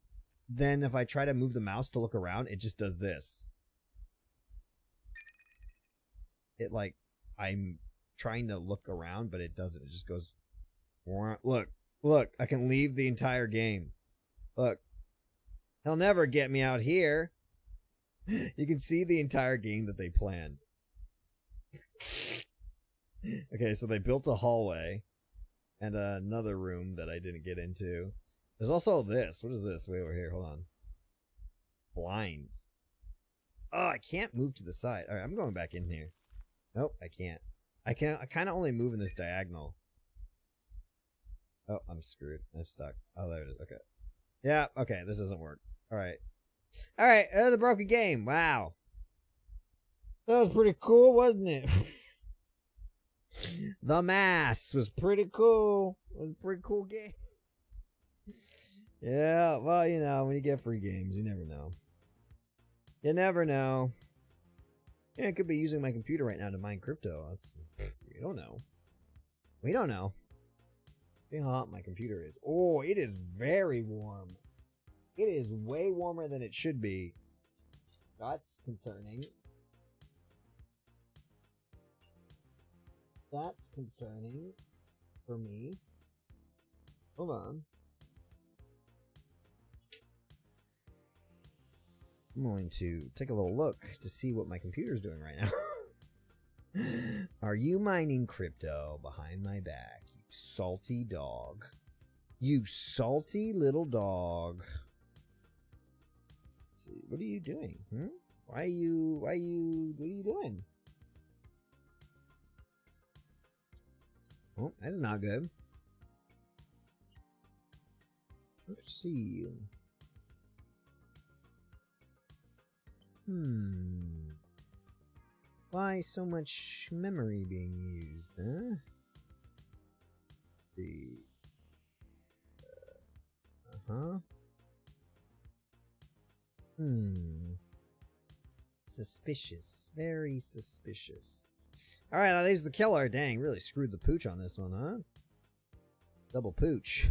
then if I try to move the mouse to look around, it just does this. It like... I'm trying to look around, but it doesn't. It just goes... Look. Look. I can leave the entire game. Look. He'll never get me out here. You can see the entire game that they planned. Okay, so they built a hallway and another room that I didn't get into. There's also this. What is this? Way over here. Hold on. Blinds. Oh, I can't move to the side. All right, I'm going back in here. Nope, I can't. I kind of only move in this diagonal. Oh, I'm screwed. I'm stuck. Oh, there it is. Okay. Yeah, okay. This doesn't work. All right. All right, that was a broken game. Wow. That was pretty cool, wasn't it? The Mass was pretty cool. It was a pretty cool game. Yeah, well, you know, when you get free games, you never know. You never know. Yeah, I could be using my computer right now to mine crypto. We don't know. We don't know. See how hot my computer is. Oh, it is very warm. It is way warmer than it should be. That's concerning. That's concerning for me. Hold on. I'm going to take a little look to see what my computer's doing right now. Are you mining crypto behind my back, you salty dog? You salty little dog. Let's see, what are you doing? What are you doing? Oh, that's not good. Let's see. Why so much memory being used, huh? Let's see. Suspicious. Very suspicious. Alright, that leaves the killer. Dang, really screwed the pooch on this one, huh? Double pooch.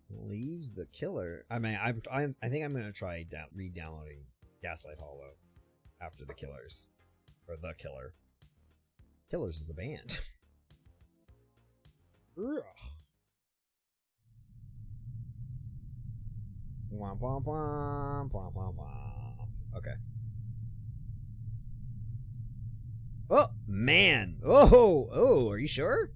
Leaves the killer. I mean, I think I'm gonna try re-downloading Gaslight Hollow after the Killers, or the Killer. Killers is a band. Okay. Oh man! Oh! Are you sure?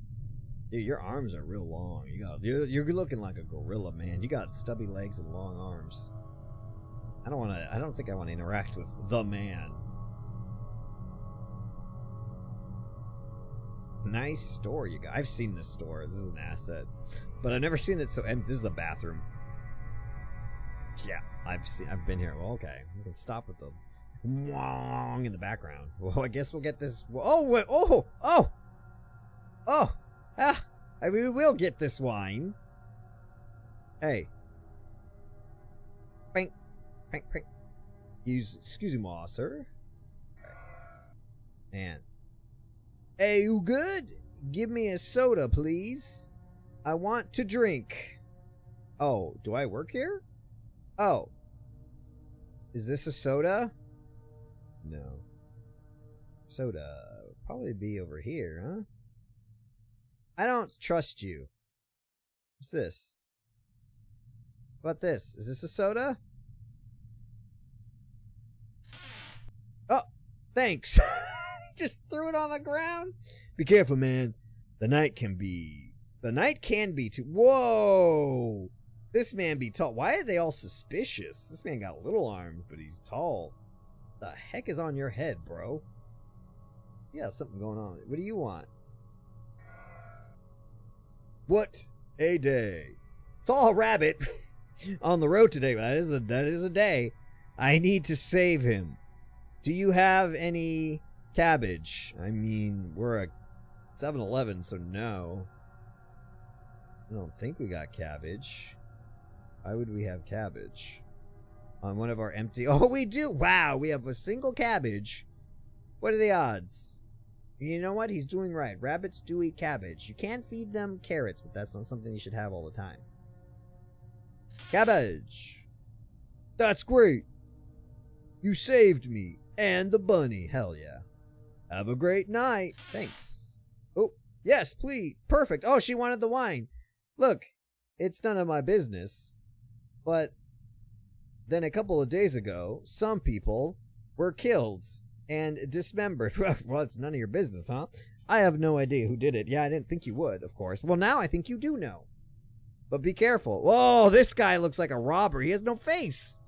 Dude, your arms are real long. You're looking like a gorilla, man. You got stubby legs and long arms. I don't think I want to interact with the man. Nice store you got. I've seen this store. This is an asset. But I've never seen it so empty. This is a bathroom. Yeah, I've been here. Well, okay. We can stop with the wong in the background. Well, I guess we'll get this. Oh, wait. Oh! Ah, I mean, we will get this wine. Hey. Pink. Excuse me, sir. And. Hey, you good? Give me a soda, please. I want to drink. Oh, do I work here? Oh. Is this a soda? No. Soda would probably be over here, huh? I don't trust you. What's this? What about this? Is this a soda? Oh, thanks. Just threw it on the ground. Be careful, man. The night can be too. Whoa! This man be tall. Why are they all suspicious? This man got little arms, but he's tall. What the heck is on your head, bro? Yeah, something going on. What do you want? What a day. Saw a rabbit on the road today. That is a day. I need to save him. Do you have any cabbage? I mean, we're a 7-Eleven, so no. I don't think we got cabbage. Why would we have cabbage? On one of our empty... Oh, we do! Wow, we have a single cabbage. What are the odds? You know what? He's doing right. Rabbits do eat cabbage. You can feed them carrots, but that's not something you should have all the time. Cabbage! That's great! You saved me. And the bunny. Hell yeah. Have a great night. Thanks. Oh, yes, please. Perfect. Oh, she wanted the wine. Look. it's none of my business. But then a couple of days ago, some people were killed and dismembered. Well, it's none of your business, huh? I have no idea who did it. Yeah, I didn't think you would, of course. Well, now I think you do know. But be careful. Whoa, this guy looks like a robber. He has no face.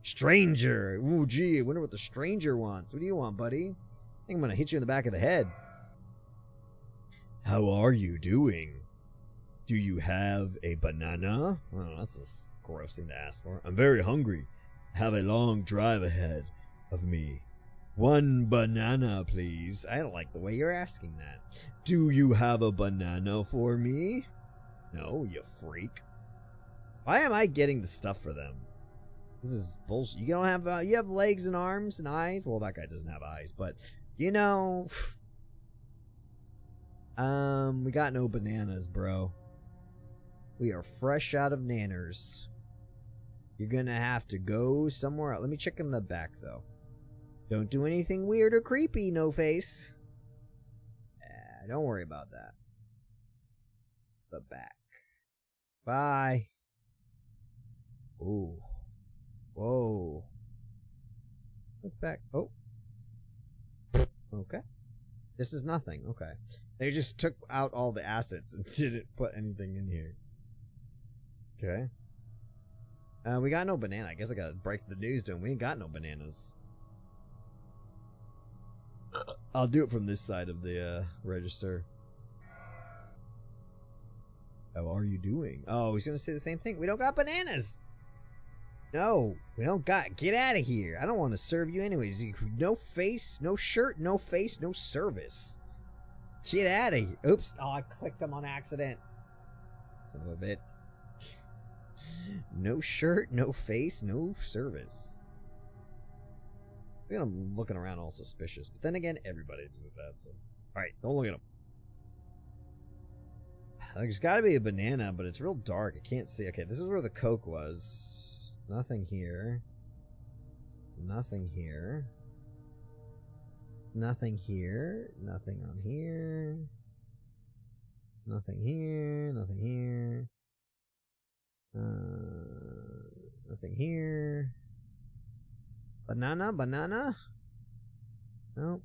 Stranger. Ooh, gee, I wonder what the stranger wants. What do you want, buddy? I think I'm going to hit you in the back of the head. How are you doing? Do you have a banana? Oh, that's a gross thing to ask for. I'm very hungry. I have a long drive ahead of me. 1 banana, please. I don't like the way you're asking that. Do you have a banana for me? No, you freak. Why am I getting the stuff for them? This is bullshit. You don't have, you have legs and arms and eyes? Well, that guy doesn't have eyes, but, you know. We got no bananas, bro. We are fresh out of nanners. You're gonna have to go somewhere else. Let me check in the back, though. Don't do anything weird or creepy, no face. Don't worry about that. The back. Bye. Ooh. Whoa. What's back? Oh. Okay. This is nothing. Okay. They just took out all the assets and didn't put anything in here. Okay. We got no banana. I guess I gotta break the news to him. We ain't got no bananas. I'll do it from this side of the register. How are you doing? Oh, he's gonna say the same thing. We don't got bananas. No, we don't got. Get out of here. I don't want to serve you anyways. No face, no shirt, no face, no service. Get out of here. Oops. Oh, I clicked him on accident. Son of a bit. No shirt, no face, no service. I'm looking around all suspicious. But then again, everybody did that. So. Alright, don't look at him. There's got to be a banana, but it's real dark. I can't see. Okay, this is where the Coke was. Nothing here. Nothing here. Nothing here. Nothing on here. Nothing here. Nothing here. Nothing here. Banana? Banana? Nope.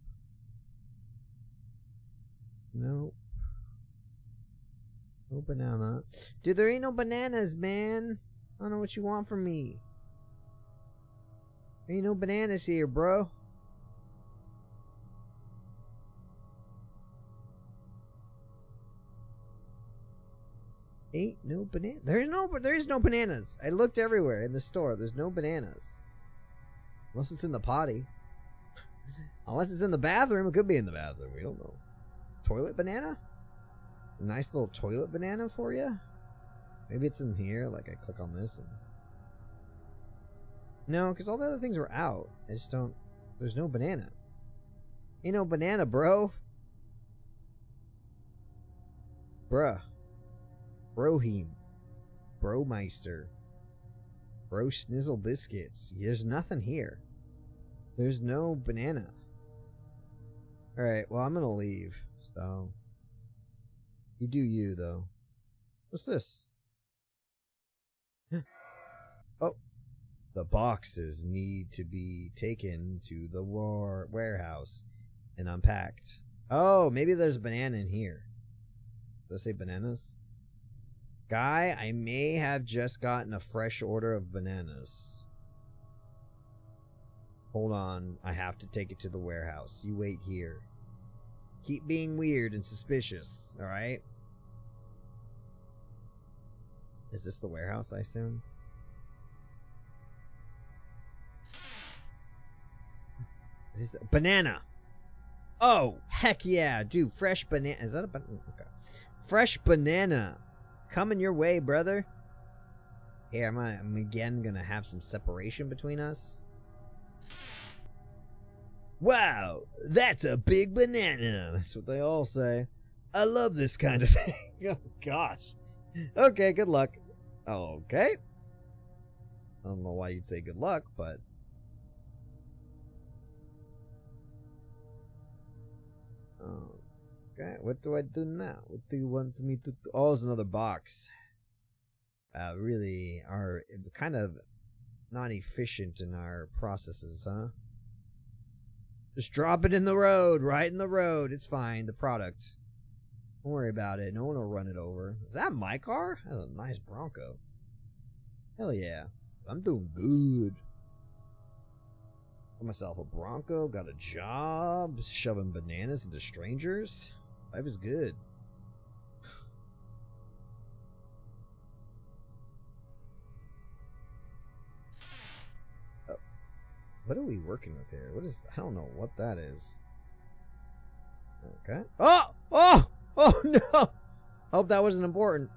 Nope. No banana. Dude, there ain't no bananas, man. I don't know what you want from me. There ain't no bananas here, bro. Ain't no banana. There is no bananas. I looked everywhere in the store. There's no bananas. Unless it's in the potty. Unless it's in the bathroom. It could be in the bathroom. We don't know. Toilet banana? A nice little toilet banana for you? Maybe it's in here. Like I click on this and... No, because all the other things were out. I just don't... There's no banana. Ain't no banana, bro. Bruh. Broheem. Bromeister. Bro Snizzle Biscuits. There's nothing here. There's no banana. Alright, well, I'm gonna leave. So... You do you, though. What's this? Oh. The boxes need to be taken to the warehouse and unpacked. Oh, maybe there's a banana in here. Does it say bananas? Guy, I may have just gotten a fresh order of bananas. Hold on. I have to take it to the warehouse. You wait here. Keep being weird and suspicious, alright? Is this the warehouse, I assume? What is it? Banana! Oh, heck yeah, dude, fresh banana. Is that a banana? Okay. Fresh banana. Coming your way, brother. Here, I'm again gonna have some separation between us. Wow, that's a big banana. That's what they all say. I love this kind of thing. Oh, gosh. Okay, good luck. Okay. I don't know why you'd say good luck, but... Okay, what do I do now? What do you want me to do? Oh, it's another box. really are kind of not efficient in our processes, huh? Just drop it in the road, right in the road. It's fine, the product. Don't worry about it. No one will run it over. Is that my car? That's a nice Bronco. Hell yeah. I'm doing good. Got myself a Bronco, got a job, shoving bananas into strangers. Life is good. Oh. What are we working with here? What is... I don't know what that is. Okay. Oh! Oh! Oh no! Hope that wasn't important.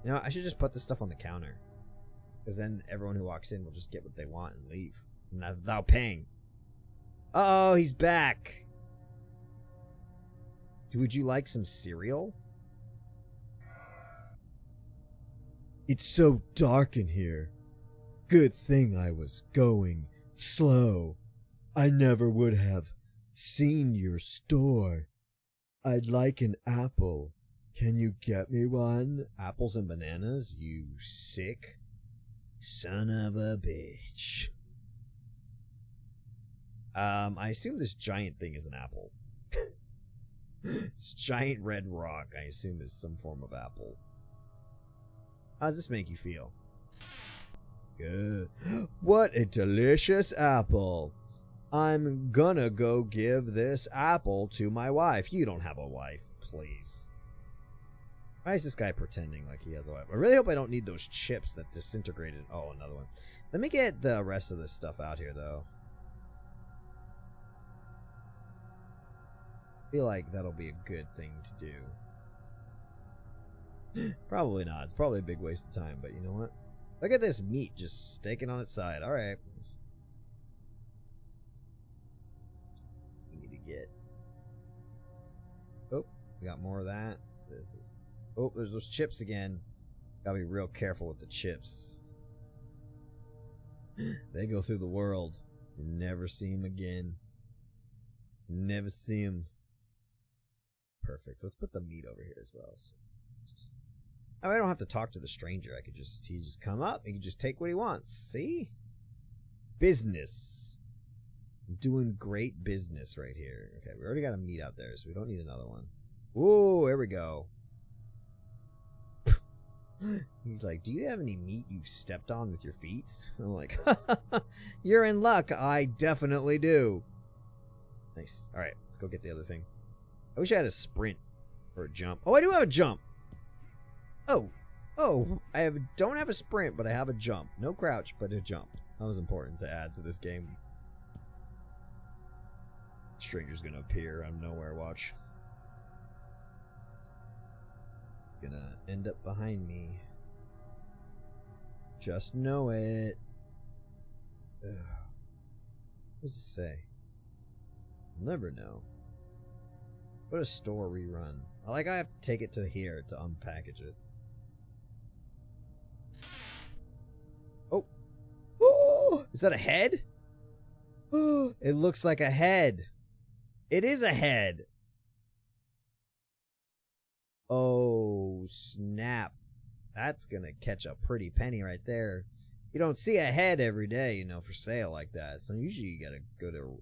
You know, I should just put this stuff on the counter. Because then everyone who walks in will just get what they want and leave. Without paying. Uh-oh, he's back. Would you like some cereal? It's so dark in here. Good thing I was going slow. I never would have seen your store. I'd like an apple. Can you get me one? Apples and bananas, you sick son of a bitch. I assume this giant thing is an apple. This giant red rock, I assume, is some form of apple. How does this make you feel? Good. What a delicious apple. I'm gonna go give this apple to my wife. You don't have a wife, please. Why is this guy pretending like he has a wife? I really hope I don't need those chips that disintegrated. Oh, another one. Let me get the rest of this stuff out here, though. I feel like that'll be a good thing to do. Probably not. It's probably a big waste of time, but you know what? Look at this meat just staking on its side. Alright. We need to get... Oh, we got more of that. This is... Oh, there's those chips again. Gotta be real careful with the chips. They go through the world. You never see them again. Never see them. Perfect. Let's put the meat over here as well. Oh, I don't have to talk to the stranger. I could just, he just come up. He can just take what he wants. See? Business. I'm doing great business right here. Okay, we already got a meat out there, so we don't need another one. Ooh, there we go. He's like, do you have any meat you've stepped on with your feet? I'm like, you're in luck. I definitely do. Nice. All right, let's go get the other thing. I wish I had a sprint or a jump. Oh, I do have a jump. Oh, I don't have a sprint, but I have a jump. No crouch, but a jump. That was important to add to this game. Stranger's gonna appear out of nowhere. Watch. Gonna end up behind me. Just know it. Ugh. What does it say? I'll never know. What a store rerun. I have to take it to here to unpackage it. Oh. Oh! Is that a head? Oh, it looks like a head. It is a head. Oh, snap. That's gonna catch a pretty penny right there. You don't see a head every day, you know, for sale like that. So usually you gotta go to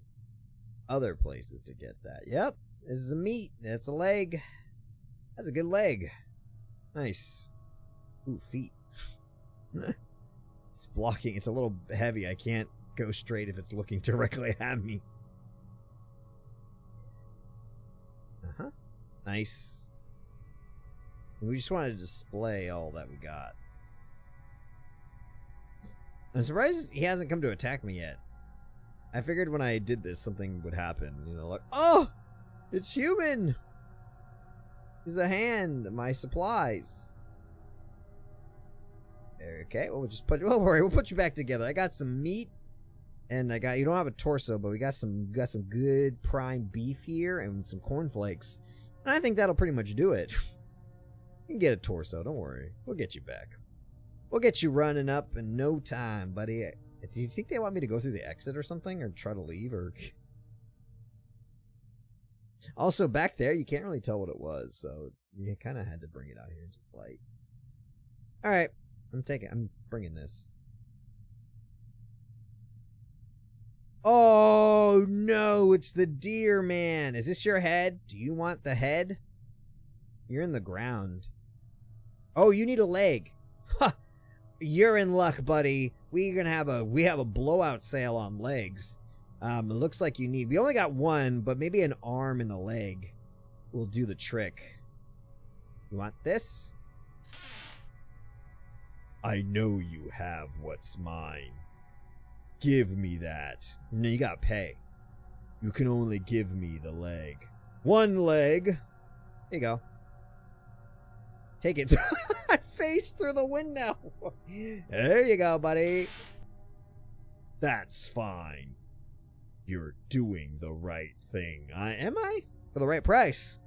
other places to get that. Yep, this is a meat. That's a leg. That's a good leg. Nice. Ooh, feet. It's blocking. It's a little heavy. I can't go straight if it's looking directly at me. Uh-huh. Nice. We just wanted to display all that we got. I'm surprised he hasn't come to attack me yet. I figured when I did this, something would happen. You know, like, oh! It's human! He's a hand. My supplies. Okay, well, we'll just put... Don't worry, we'll put you back together. I got some meat. And I got... You don't have a torso, but we got some good prime beef here and some cornflakes. And I think that'll pretty much do it. You can get a torso, don't worry. We'll get you back. We'll get you running up in no time, buddy. Do you think they want me to go through the exit or something? Or try to leave? Or Also, back there, you can't really tell what it was, so you kind of had to bring it out here into the light. All right, I'm bringing this. Oh, no, it's the deer man. Is this your head? Do you want the head? You're in the ground. Oh, you need a leg. Ha! You're in luck, buddy. We have a blowout sale on legs. It looks like we only got one, but maybe an arm and a leg will do the trick. You want this? I know you have what's mine. Give me that. No, you gotta pay. You can only give me the leg. One leg. Here you go. Take it. Face through the window. There you go, buddy. That's fine. You're doing the right thing. Am I? For the right price.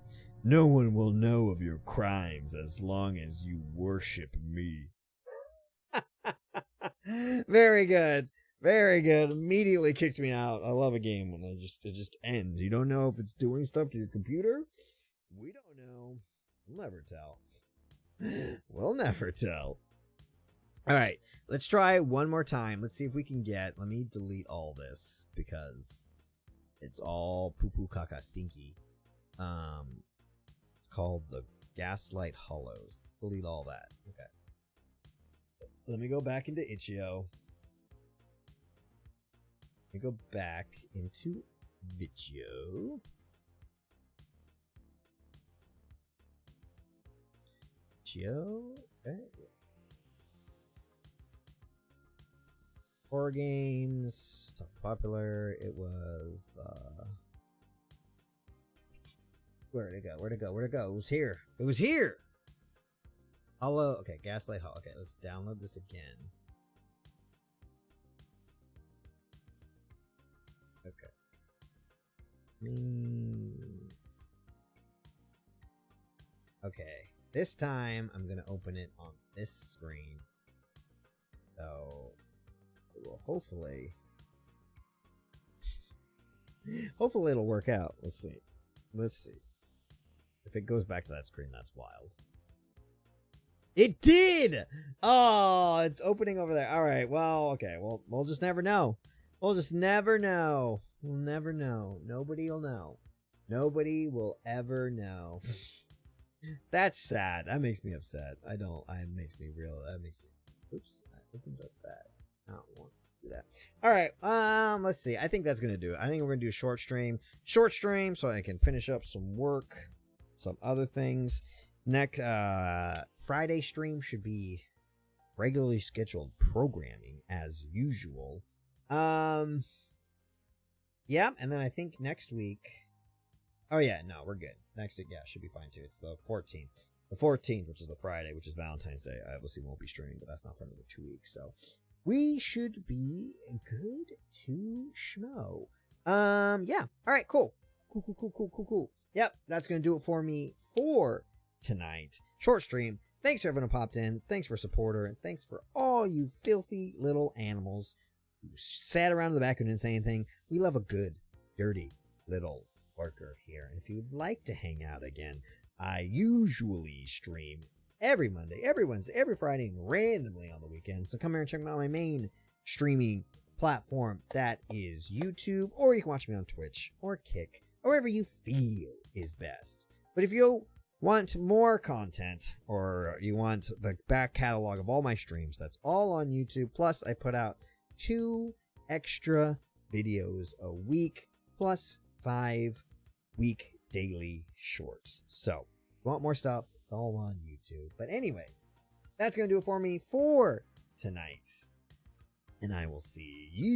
No one will know of your crimes as long as you worship me. Very good. Very good. Immediately kicked me out. I love a game when it just ends. You don't know if it's doing stuff to your computer. We don't know. We'll never tell. We'll never tell. All right, let's try one more time. Let's see if we can get. Let me delete all this because it's all poo poo caca stinky. It's called the Gaslight Hollows. Delete all that. Okay. Let me go back into Itch.io. Let me go back into Itch.io. Okay. Horror games, top popular. It was where'd it go? Where'd it go? Where'd it go? It was here. It was here. Hollow. Okay, Gaslight Hollow. Okay, let's download this again. Okay. Okay. This time, I'm going to open it on this screen. So, it will hopefully it'll work out. Let's see. Let's see. If it goes back to that screen, that's wild. It did! Oh, it's opening over there. All right, well, okay. Well, we'll just never know. We'll just never know. We'll never know. Nobody will know. Nobody will ever know. That's sad. That makes me upset. That makes me. Oops, I opened up that. I don't want to do that. All right. Let's see. I think that's gonna do it. I think we're gonna do a short stream, so I can finish up some work, some other things. Next Friday stream should be regularly scheduled programming as usual. Yeah, and then I think next week. Oh, yeah, no, we're good. Next week, yeah, should be fine, too. It's the 14th. The 14th, which is a Friday, which is Valentine's Day. I obviously won't be streaming, but that's not for another 2 weeks, so we should be good to schmo. Yeah. All right, cool. Cool. Yep, that's going to do it for me for tonight. Short stream. Thanks for everyone who popped in. Thanks for supporter, and thanks for all you filthy little animals who sat around in the back and didn't say anything. We love a good, dirty little lurker here. And if you'd like to hang out again, I usually stream every Monday, every Wednesday, every Friday, and randomly on the weekend. So come here and check out my main streaming platform. That is YouTube, or you can watch me on Twitch or Kick, or wherever you feel is best. But if you want more content, or you want the back catalog of all my streams, that's all on YouTube. Plus, I put out 2 extra videos a week, plus 5 week daily shorts. So, if you want more stuff, it's all on YouTube. But anyways, that's going to do it for me for tonight. And I will see you